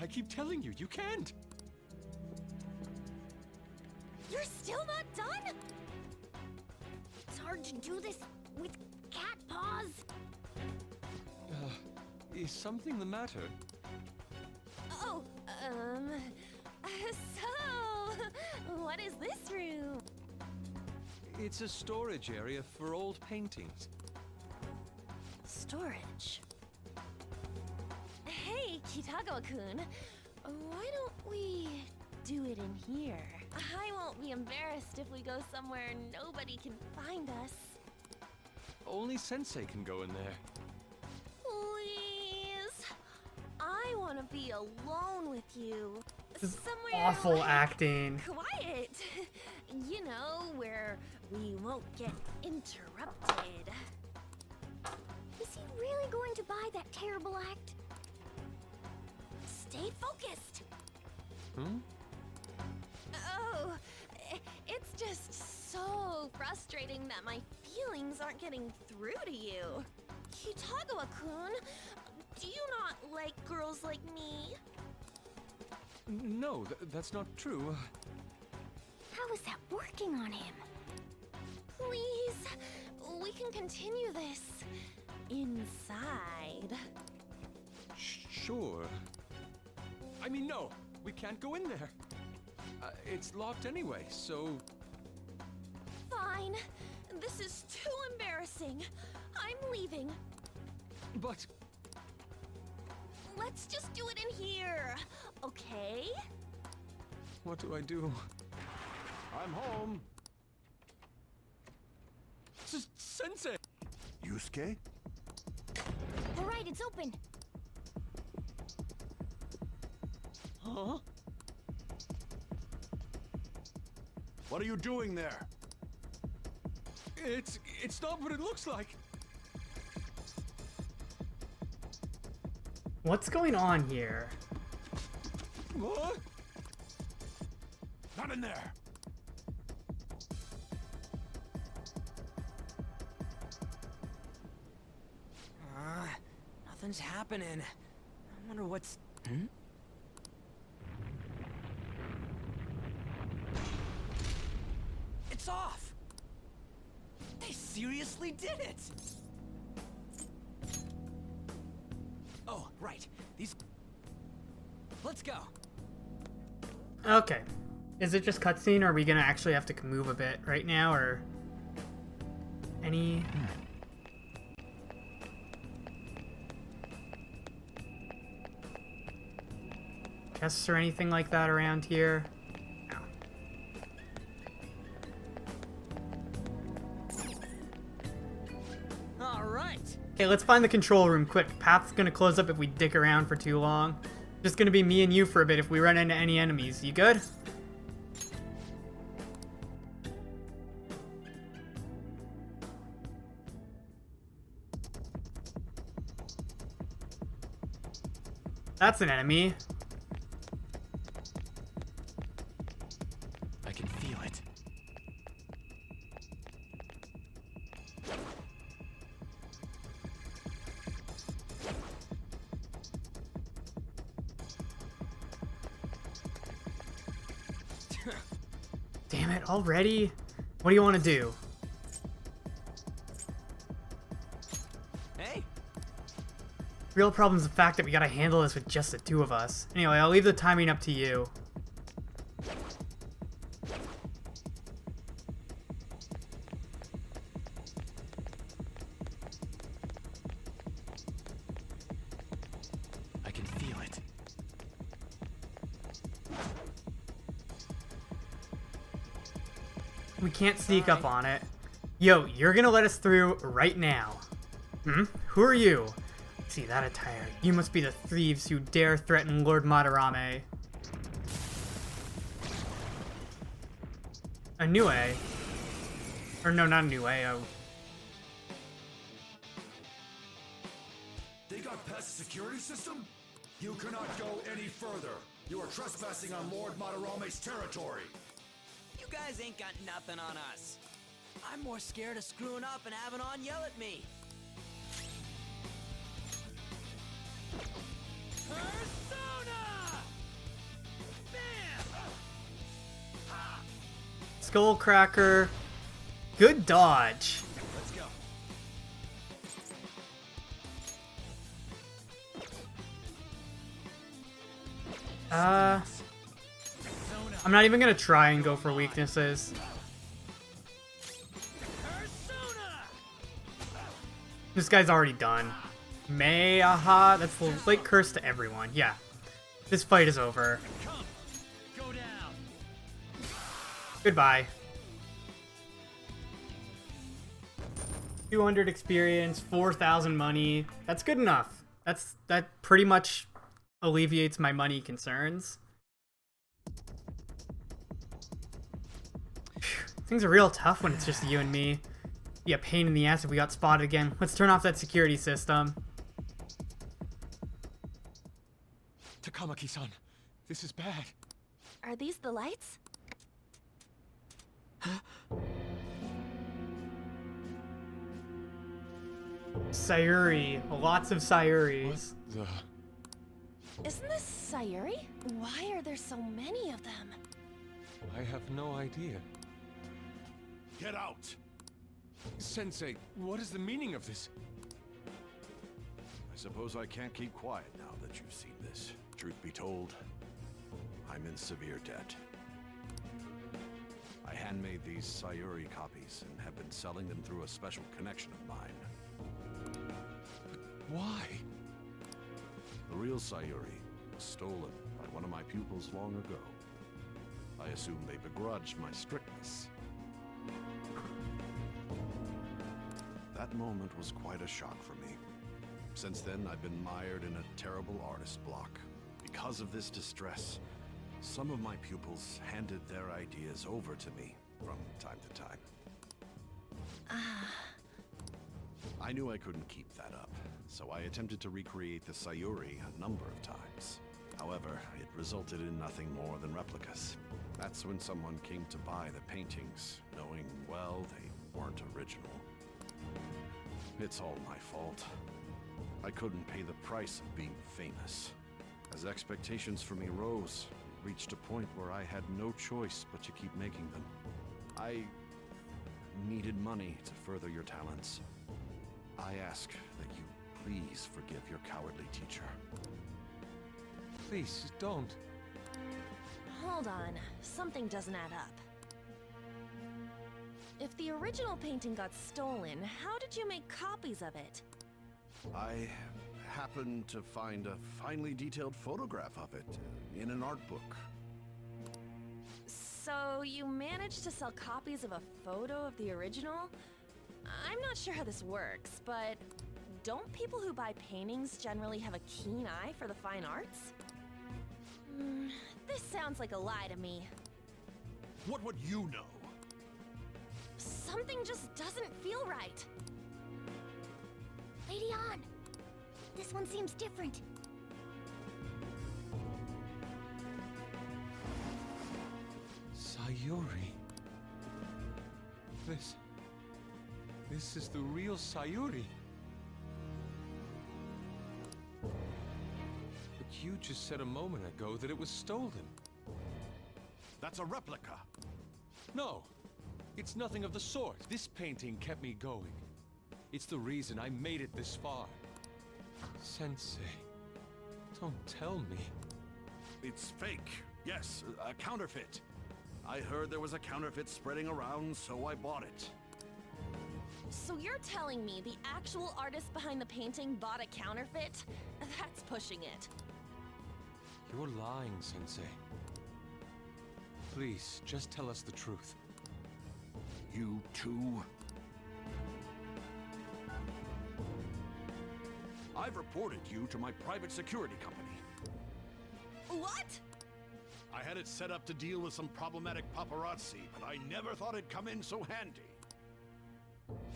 I keep telling you, you can't! You're still not done? It's hard to do this with cat paws. Is something the matter? Oh, so, what is this room? It's a storage area for old paintings. Storage. Hey, Kitagawa-kun, why don't we do it in here? I won't be embarrassed if we go somewhere nobody can find us. Only Sensei can go in there. Please, I want to be alone with you. This is Somewhere awful like acting. quiet. You know, where we won't get interrupted. Is he really going to buy that terrible act? Stay focused. Hmm? Oh, it's just so frustrating that my feelings aren't getting through to you. Kitagawa-kun, do you not like girls like me? No, that's not true. How is that working on him? Please, we can continue this inside. Sure. I mean, no, we can't go in there. It's locked anyway, so... Fine. This is too embarrassing. I'm leaving. But... Let's just do it in here, okay? what do I do? I'm home. Sensei! Yusuke? All right, it's open. Huh? What are you doing there? It's not what it looks like. What's going on here? What? Not in there! Nothing's happening. I wonder what's... It's off! They seriously did it! Oh, right. These... Let's go. Okay. Is it just cutscene, or are we gonna actually have to move a bit right now, or... Any... chests or anything like that around here? No. All right. Okay, let's find the control room quick. Path's gonna close up if we dick around for too long. Just gonna be me and you for a bit if we run into any enemies. You good? That's an enemy. I can feel it. Damn it, already? What do you want to do? Hey. Real problem's the fact that we gotta handle this with just the two of us. Anyway, I'll leave the timing up to you. I can feel it. We can't sneak up on it. Yo, you're gonna let us through right now. Hmm? Who are you? See that attire. You must be the thieves who dare threaten Lord Madarame. Anue. Or no, not Anue. Oh. They got past the security system? You cannot go any further. You are trespassing on Lord Madarame's territory. You guys ain't got nothing on us. I'm more scared of screwing up and having On yell at me. Persona! Bam! Skullcracker. Good dodge. Let's go. I'm not even gonna try and go for weaknesses. This guy's already done. May, aha, that's the like curse to everyone. Yeah. This fight is over. Go down. Goodbye. 200 experience, 4,000 money. That's good enough. That pretty much alleviates my money concerns. Things are real tough when it's just you and me. Be a pain in the ass if we got spotted again. Let's turn off that security system. Takamaki-san, this is bad. Are these the lights? Sayuri. Lots of Sayuris. The... Isn't this Sayuri? Why are there so many of them? I have no idea. Get out! Sensei, what is the meaning of this? I suppose I can't keep quiet now that you've seen this. Truth be told, I'm in severe debt. I handmade these Sayuri copies and have been selling them through a special connection of mine. Why? The real Sayuri was stolen by one of my pupils long ago. I assume they begrudged my strictness. That moment was quite a shock for me. Since then, I've been mired in a terrible artist block. Because of this distress, some of my pupils handed their ideas over to me from time to time. I knew I couldn't keep that up, so I attempted to recreate the Sayuri a number of times. However, it resulted in nothing more than replicas. That's when someone came to buy the paintings, knowing, well, they weren't original. It's all my fault. I couldn't pay the price of being famous. As expectations for me rose, it reached a point where I had no choice but to keep making them. I needed money to further your talents. I ask that you please forgive your cowardly teacher. Please, don't. Hold on, something doesn't add up. If the original painting got stolen, how did you make copies of it? I happened to find a finely detailed photograph of it in an art book. So you managed to sell copies of a photo of the original? I'm not sure how this works, but don't people who buy paintings generally have a keen eye for the fine arts? This sounds like a lie to me. What would you know? Something just doesn't feel right. Lady Ann! This one seems different. Sayuri. This is the real Sayuri. But you just said a moment ago that it was stolen. That's a replica. No, it's nothing of the sort. This painting kept me going. It's the reason I made it this far. Sensei, don't tell me. It's fake. Yes, a counterfeit. I heard there was a counterfeit spreading around, so I bought it. So you're telling me the actual artist behind the painting bought a counterfeit? That's pushing it. You're lying, Sensei. Please, just tell us the truth. You too? I've reported you to my private security company. What? I had it set up to deal with some problematic paparazzi, but I never thought it'd come in so handy.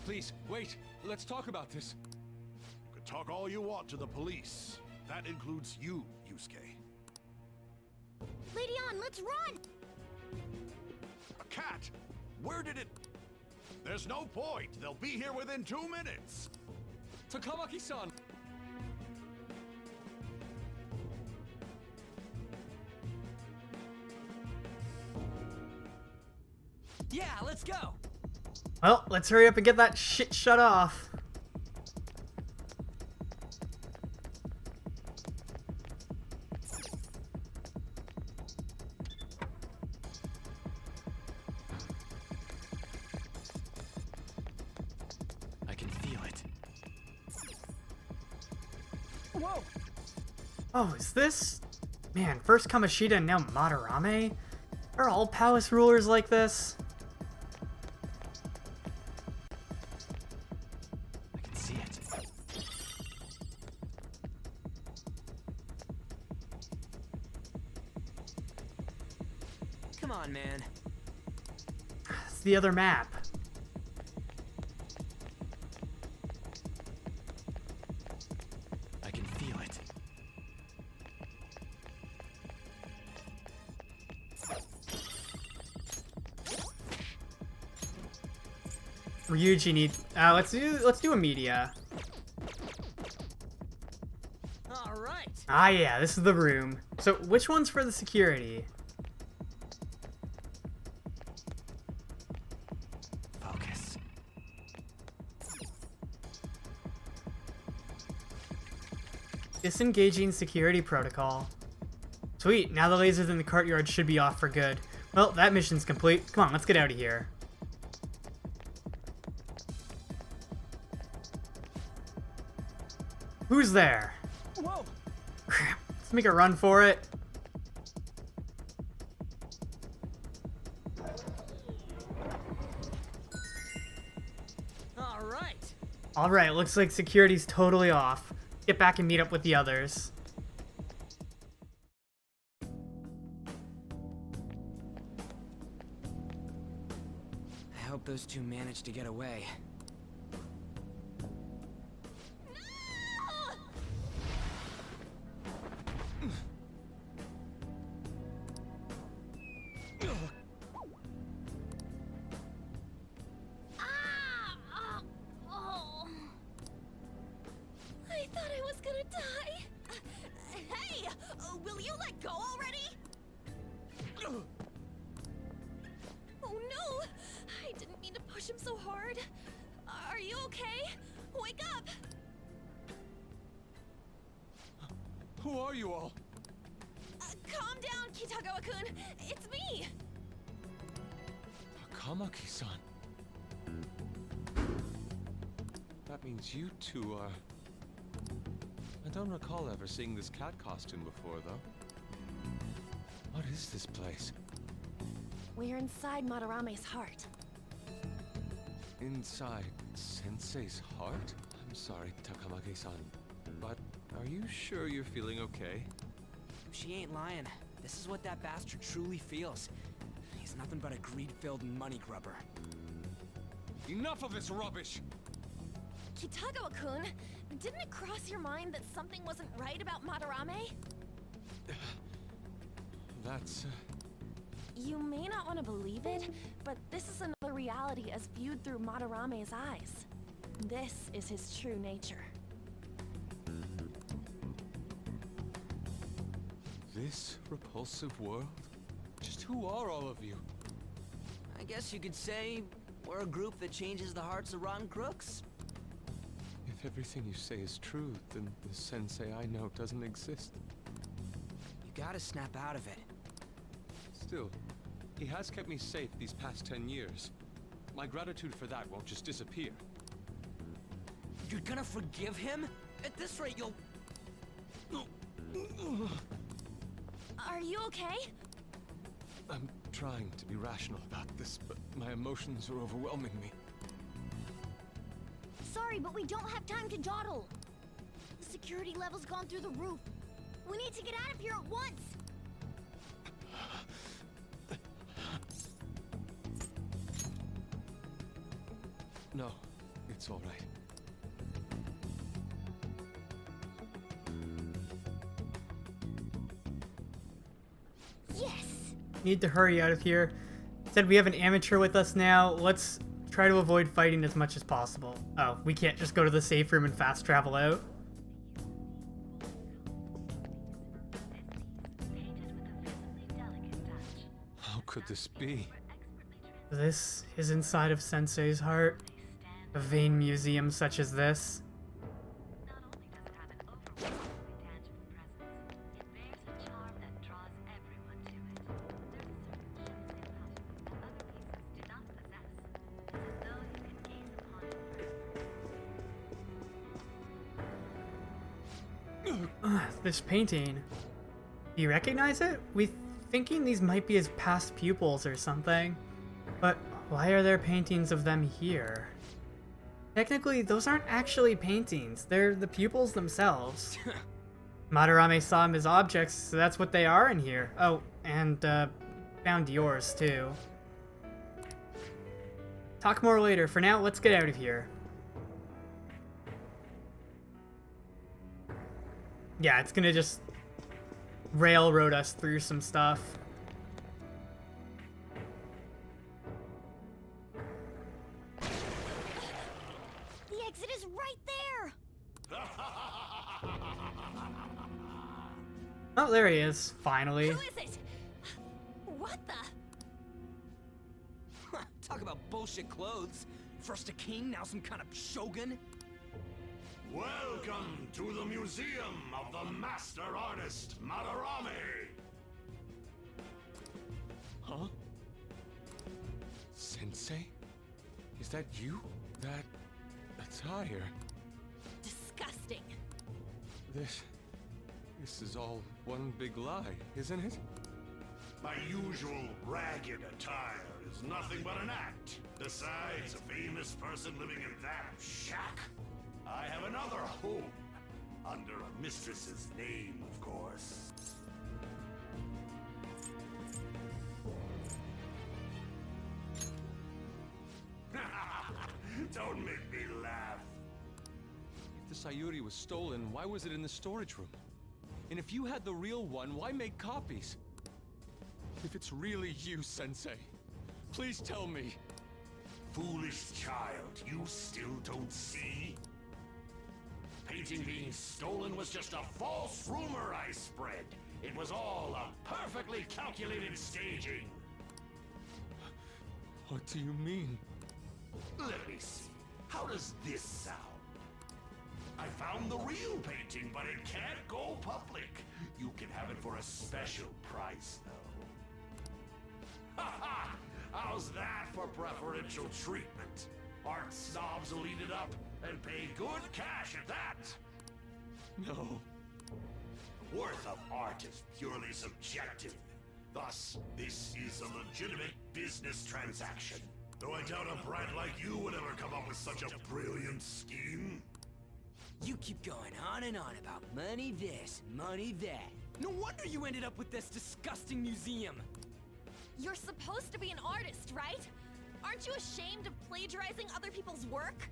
Please, wait. Let's talk about this. You could talk all you want to the police. That includes you, Yusuke. Lady Ann, let's run! A cat? Where did it... There's no point. They'll be here within 2 minutes. Takamaki-san! Yeah, let's go. Well, let's hurry up and get that shit shut off. I can feel it. Whoa! Oh, is this... Man, first Kamoshida and now Madarame? Are all palace rulers like this? I can see it. Come on, man. It's the other map. I can feel it. Ryuji needs... let's do a media. All right. Ah yeah, this is the room. So which one's for the security? Focus. Disengaging security protocol. Sweet, now the lasers in the courtyard should be off for good. Well, that mission's complete. Come on, let's get out of here. Who's there? Whoa! Crap, let's make a run for it. All right. Alright, looks like security's totally off. Get back and meet up with the others. I hope those two managed to get away. I thought I was gonna die. Hey, will you let go already? Oh no! I didn't mean to push him so hard. Are you okay? Wake up! Who are you all? Calm down, Kitagawa-kun. It's me. Takamaki-san. That means you two are... I don't recall ever seeing this cat costume before, though. What is this place? We're inside Madarame's heart. Inside Sensei's heart? I'm sorry, Takamaki-san, but are you sure you're feeling okay? She ain't lying. This is what that bastard truly feels. He's nothing but a greed-filled money grubber. Enough of this rubbish! Kitagawa-kun, didn't it cross your mind that something wasn't right about Madarame? That's... You may not want to believe it, but this is another reality as viewed through Madarame's eyes. This is his true nature. This repulsive world? Just who are all of you? I guess you could say we're a group that changes the hearts of rotten crooks. If everything you say is true, then the sensei I know doesn't exist. You gotta snap out of it. Still, he has kept me safe these past 10 years. My gratitude for that won't just disappear. You're gonna forgive him? At this rate, you'll... Are you okay? I'm trying to be rational about this, but my emotions are overwhelming me. Sorry, but we don't have time to dawdle. The security level's gone through the roof. We need to get out of here at once. No, it's all right. Yes! Need to hurry out of here. Said we have an amateur with us now. Let's try to avoid fighting as much as possible. Oh, we can't just go to the safe room and fast travel out? How could this be? This is inside of Sensei's heart. A vain museum such as this. This painting. Do you recognize it? We thinking these might be his past pupils or something. But why are there paintings of them here? Technically, those aren't actually paintings. They're the pupils themselves. Madarame saw them as objects, so that's what they are in here. Oh, and found yours too. Talk more later. For now, let's get out of here. Yeah, it's gonna just railroad us through some stuff. The exit is right there! Oh, there he is, finally. Who is it? What the? Talk about bullshit clothes. First a king, now some kind of shogun. Welcome to the Museum of the Master Artist, Madarame! Huh? Sensei? Is that you? That attire? Disgusting. This is all one big lie, isn't it? My usual ragged attire is nothing but an act. Besides, a famous person living in that shack, I have another home. Under a mistress's name, of course. Don't make me laugh. If the Sayuri was stolen, why was it in the storage room? And if you had the real one, why make copies? If it's really you, Sensei, please tell me. Foolish child, you still don't see? Painting being stolen was just a false rumor I spread. It was all a perfectly calculated staging. What do you mean? Let me see. How does this sound? I found the real painting, but it can't go public. You can have it for a special price, though. Ha ha! How's that for preferential treatment? Art snobs will eat it up and pay good cash at that. No. The worth of art is purely subjective. Thus, this is a legitimate business transaction. Though I doubt a brat like you would ever come up with such a brilliant scheme. You keep going on and on about money this, money that. No wonder you ended up with this disgusting museum. You're supposed to be an artist, right? Aren't you ashamed of plagiarizing other people's work?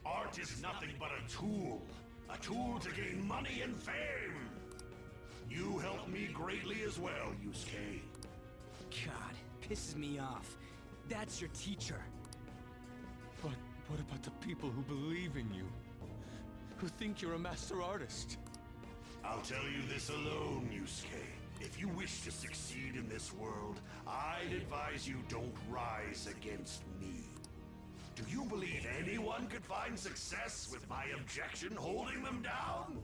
Art is nothing but a tool. A tool to gain money and fame. You helped me greatly as well, Yusuke. God, pisses me off. That's your teacher. But what about the people who believe in you? Who think you're a master artist? I'll tell you this alone, Yusuke. If you wish to succeed in this world, I'd advise you don't rise against me. Do you believe anyone could find success with my objection holding them down?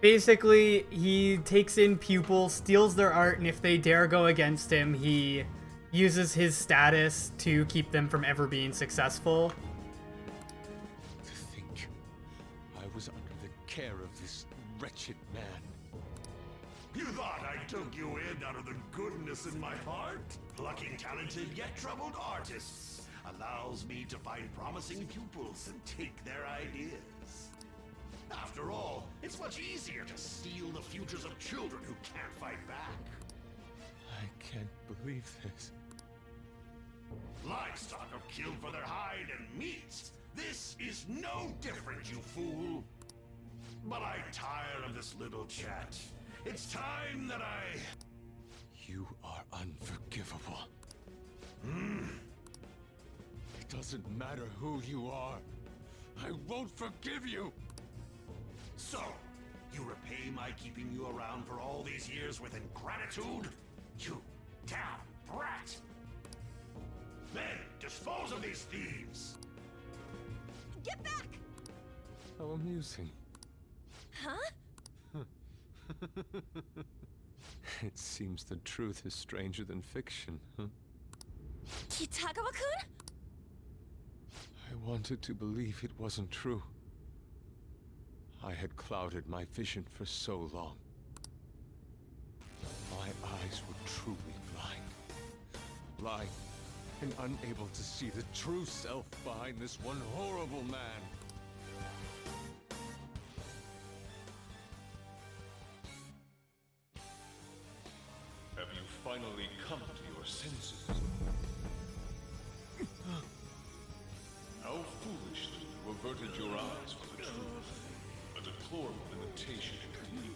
Basically, he takes in pupils, steals their art, and if they dare go against him, he uses his status to keep them from ever being successful. To think I was under the care of this wretched man. You thought I took you in out of the goodness in my heart? Plucking talented yet troubled artists allows me to find promising pupils and take their ideas. After all, it's much easier to steal the futures of children who can't fight back. I can't believe this. Livestock are killed for their hide and meat. This is no different, you fool. But I tire of this little chat. It's time that I... You are unforgivable. It doesn't matter who you are. I won't forgive you! So, you repay my keeping you around for all these years with ingratitude? You damn brat! Then, dispose of these thieves! Get back! How amusing. Huh? It seems the truth is stranger than fiction, huh? Kitagawa-kun? I wanted to believe it wasn't true. I had clouded my vision for so long. My eyes were truly blind. Blind and unable to see the true self behind this one horrible man. Have you finally come to your senses? How foolishly you averted your eyes from the truth. A deplorable imitation indeed.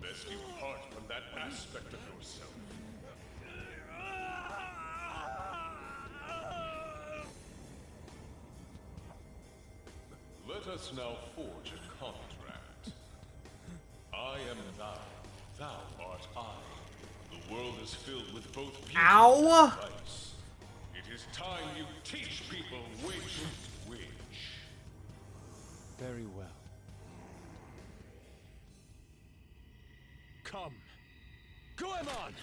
Best you part from that aspect of yourself. Let us now forge a contract. I am thou, thou art I. The world is filled with both beauty Ow! and vice. It is time you teach people which is which. Very well. Come! Goemon!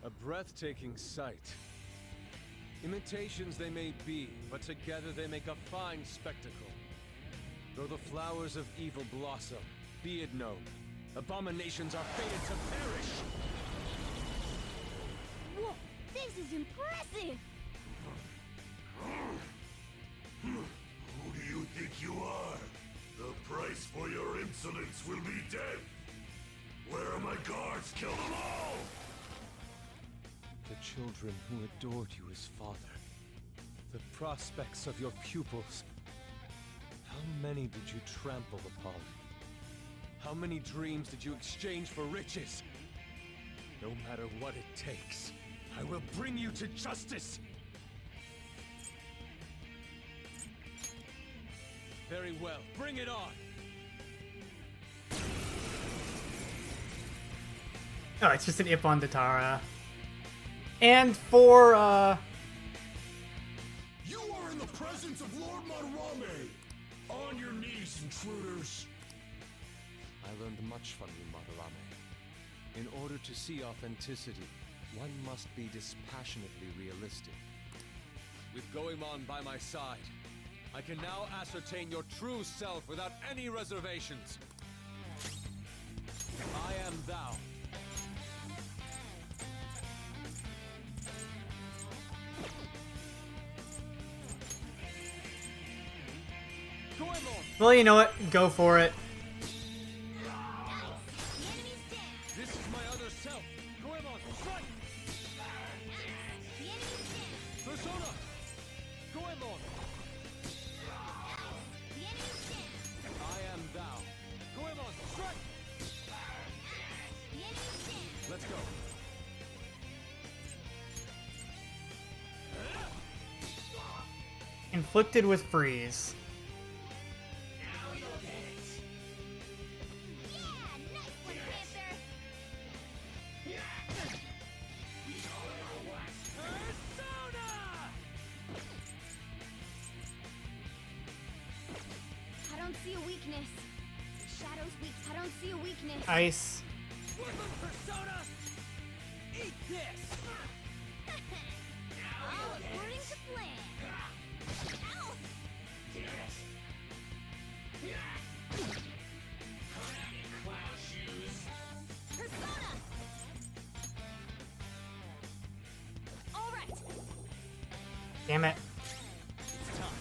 A breathtaking sight. Imitations they may be, but together they make a fine spectacle. Though the flowers of evil blossom, be it known, abominations are fated to perish! Whoa, this is impressive! Who do you think you are? The price for your insolence will be death. Where are my guards? Kill them all! The children who adored you as father. The prospects of your pupils. How many did you trample upon? How many dreams did you exchange for riches? No matter what it takes, I will bring you to justice! Very well, bring it on! Oh, it's just an Ippon Datara. And for, You are in the presence of Lord Madarame! On your knees, intruders! I learned much from you, Madarame. In order to see authenticity, one must be dispassionately realistic. With Goemon by my side, I can now ascertain your true self without any reservations. I am thou. Goemon! Well, you know what? Go for it. This is my other self. Goemon, strike! Persona! Goemon! I am thou. Goemon, strike! Let's go. Inflicted with freeze. I don't see a weakness. Shadow's weak. I don't see a weakness. Ice. Persona! Eat this! All according to plan. Ow! Persona! All right. Damn it. It's time.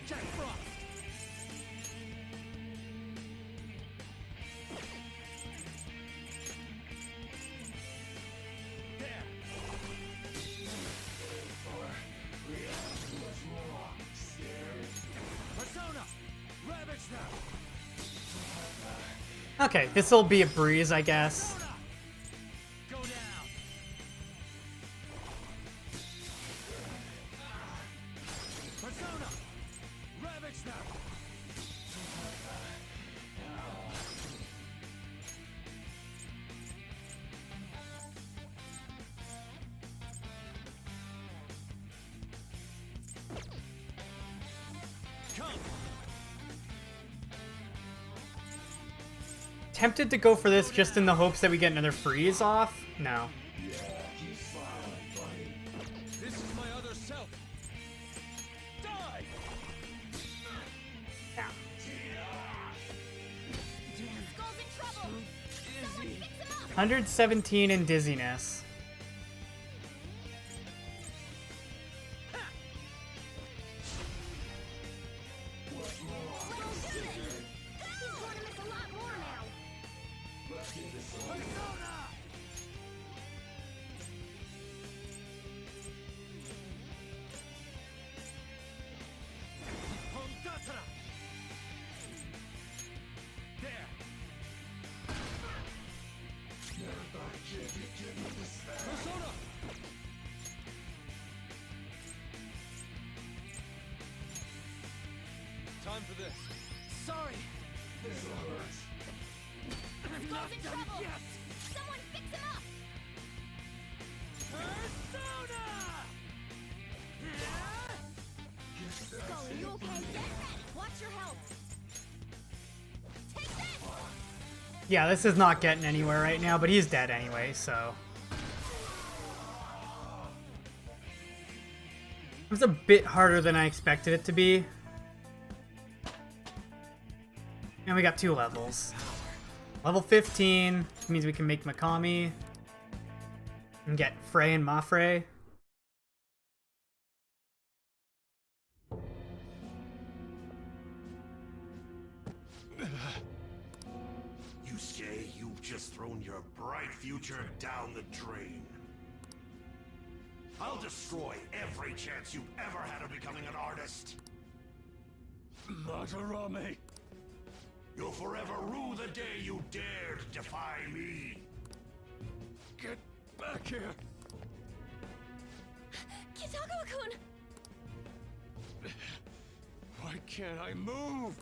Jack Frost! There! Persona! Ravage them! Okay, this'll be a breeze, I guess. Persona! Go down! Persona! Ravage them! Come! Tempted to go for this just in the hopes that we get another freeze off. No. This is my other self. Die! Skull's in trouble. Someone fix him up. 117 in dizziness. He's going to miss a lot more now. Persona! Hongatara! There! Persona! Time for this. Sorry! Skull's in trouble. Someone fix him up. Persona! Skull, are you okay? Get ready. Watch your health. Take this. Yeah, this is not getting anywhere right now, but he's dead anyway, so. It was a bit harder than I expected it to be. And we got 2 levels. Level 15 means we can make Mikami and get Frey and Mafre. You say you've just thrown your bright future down the drain. I'll destroy every chance you've ever had of becoming an artist. Madarame! You'll forever rue the day you dared defy me. Get back here! Kitagawa-kun! Why can't I move?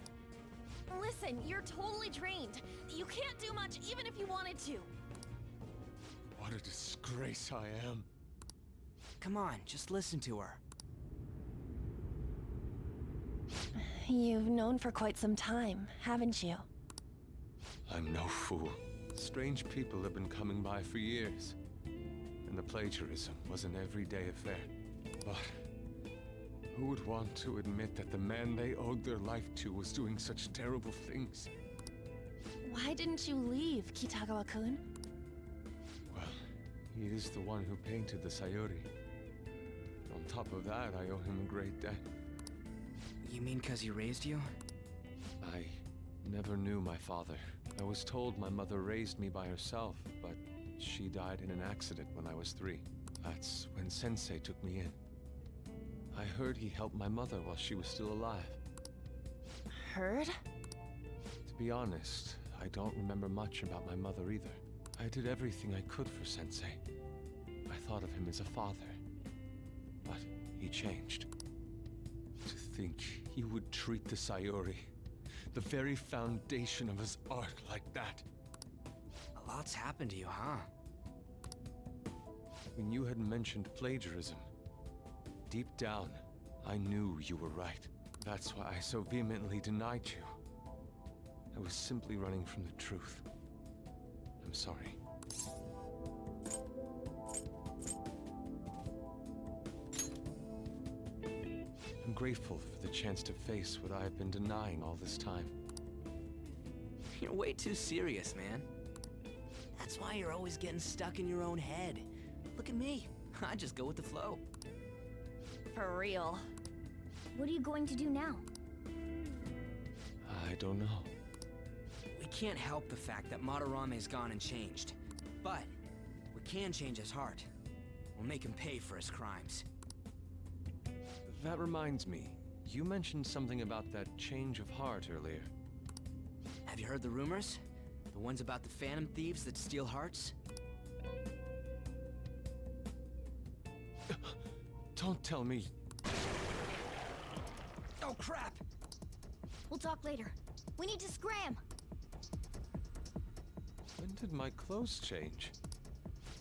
Listen, you're totally drained. You can't do much even if you wanted to. What a disgrace I am. Come on, just listen to her. You've known for quite some time, haven't you? I'm no fool. Strange people have been coming by for years. And the plagiarism was an everyday affair. But who would want to admit that the man they owed their life to was doing such terrible things? Why didn't you leave, Kitagawa-kun? Well, he is the one who painted the Sayuri. On top of that, I owe him a great debt. You mean 'cause he raised you? I never knew my father. I was told my mother raised me by herself, but she died in an accident when I was 3. That's when Sensei took me in. I heard he helped my mother while she was still alive. Heard? To be honest, I don't remember much about my mother either. I did everything I could for Sensei. I thought of him as a father. But he changed. To think he would treat the Sayuri, the very foundation of his art, like that. A lot's happened to you, huh? When you had mentioned plagiarism, deep down, I knew you were right. That's why I so vehemently denied you. I was simply running from the truth. I'm sorry. I'm grateful for the chance to face what I have been denying all this time. You're way too serious, man. That's why you're always getting stuck in your own head. Look at me. I just go with the flow. For real. What are you going to do now? I don't know. We can't help the fact that Madarame's gone and changed. But we can change his heart. We'll make him pay for his crimes. That reminds me, you mentioned something about that change of heart earlier. Have you heard the rumors? The ones about the Phantom Thieves that steal hearts? Don't tell me. Oh, crap! We'll talk later. We need to scram! When did my clothes change?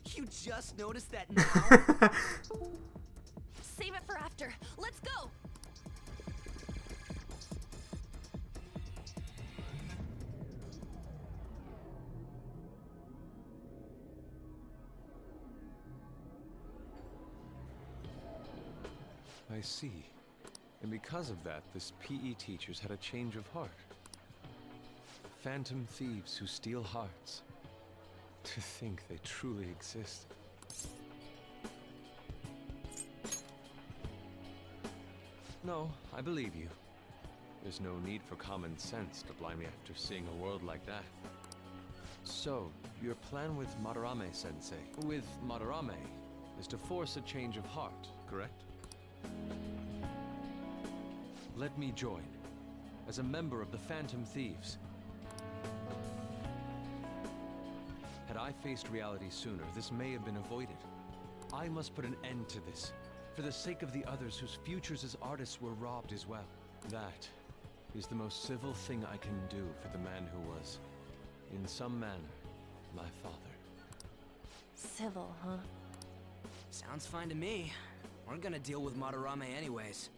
You just noticed that now? Save it for after. Let's go! I see. And because of that, this PE teacher's had a change of heart. Phantom thieves who steal hearts. To think they truly exist. No, I believe you. There's no need for common sense to blind me after seeing a world like that. So, your plan with Madarame-sensei, with Madarame, is to force a change of heart, correct? Let me join, as a member of the Phantom Thieves. Had I faced reality sooner, this may have been avoided. I must put an end to this, for the sake of the others whose futures as artists were robbed as well. That is the most civil thing I can do for the man who was, in some manner, my father. Civil, huh? Sounds fine to me. We're gonna deal with Madarame anyways.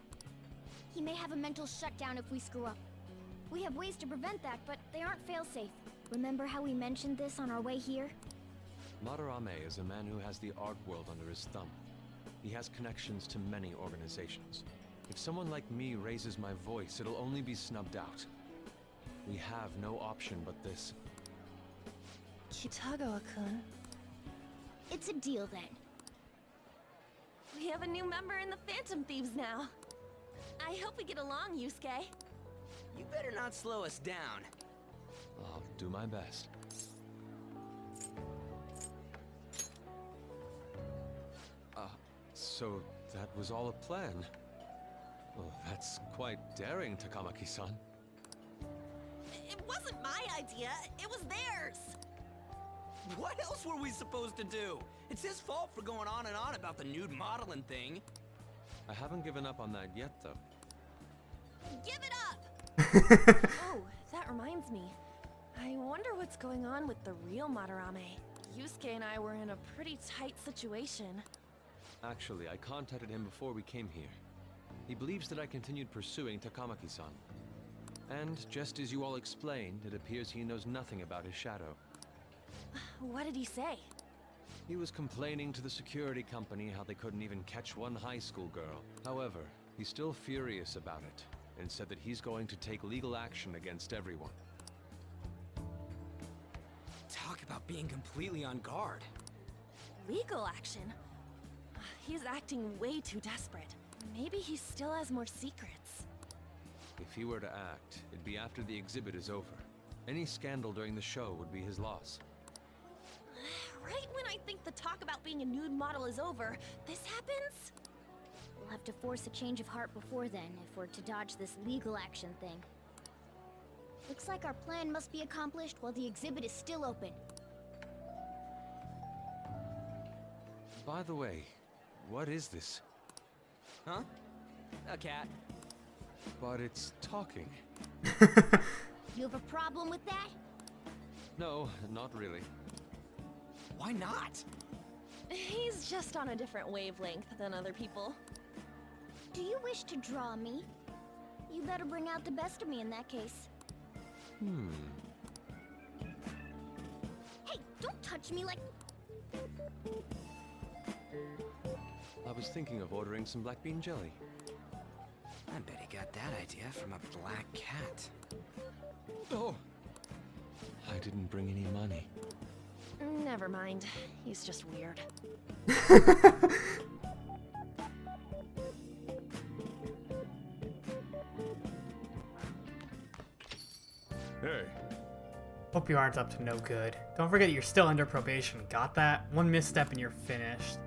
He may have a mental shutdown if we screw up. We have ways to prevent that, but they aren't fail-safe. Remember how we mentioned this on our way here? Madarame is a man who has the art world under his thumb. He has connections to many organizations. If someone like me raises my voice, it'll only be snubbed out. We have no option but this. Kitagawa-kun. It's a deal then. We have a new member in the Phantom Thieves now. I hope we get along, Yusuke. You better not slow us down. I'll do my best. So that was all a plan? Well, that's quite daring, Takamaki-san. It wasn't my idea, it was theirs! What else were we supposed to do? It's his fault for going on and on about the nude modeling thing. I haven't given up on that yet, though. Give it up! Oh, that reminds me. I wonder what's going on with the real Madarame. Yusuke and I were in a pretty tight situation. Actually, I contacted him before we came here. He believes that I continued pursuing Takamaki-san. And just as you all explained, it appears he knows nothing about his shadow. What did he say? He was complaining to the security company how they couldn't even catch one high school girl. However, he's still furious about it, and said that he's going to take legal action against everyone. Talk about being completely on guard. Legal action? He's acting way too desperate. Maybe he still has more secrets. If he were to act, it'd be after the exhibit is over. Any scandal during the show would be his loss. Right when I think the talk about being a nude model is over, this happens? We'll have to force a change of heart before then if we're to dodge this legal action thing. Looks like our plan must be accomplished while the exhibit is still open. By the way, what is this? Huh? A cat. But it's talking. You have a problem with that? No, not really. Why not? He's just on a different wavelength than other people. Do you wish to draw me? You better bring out the best of me in that case. Hey, don't touch me like... I was thinking of ordering some black bean jelly. I bet he got that idea from a black cat. Oh! I didn't bring any money. Never mind. He's just weird. Hey, Hope you aren't up to no good. Don't forget you're still under probation. Got that? One misstep and you're finished.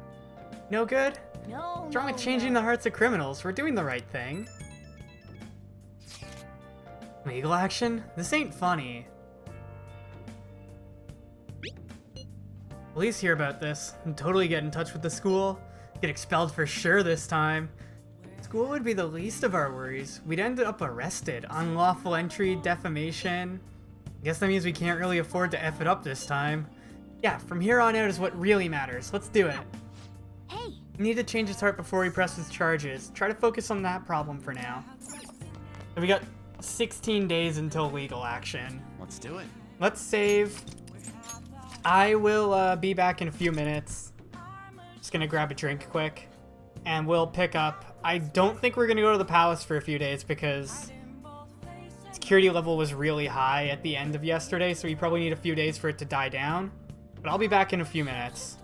No good? No, What's wrong no, with changing no. the hearts of criminals? We're doing the right thing. Legal action? This ain't funny. Police hear about this and totally get in touch with the school. Get expelled for sure this time. School would be the least of our worries. We'd end up arrested. Unlawful entry, defamation. Guess that means we can't really afford to F it up this time. Yeah, from here on out is what really matters. Let's do it. Hey, We need to change his heart before he presses charges. Try to focus on that problem for now. So we got 16 days until legal action. Let's do it. Let's save. I will be back in a few minutes. Just gonna grab a drink quick. And we'll pick up. I don't think we're gonna go to the palace for a few days because security level was really high at the end of yesterday, so we probably need a few days for it to die down. But I'll be back in a few minutes.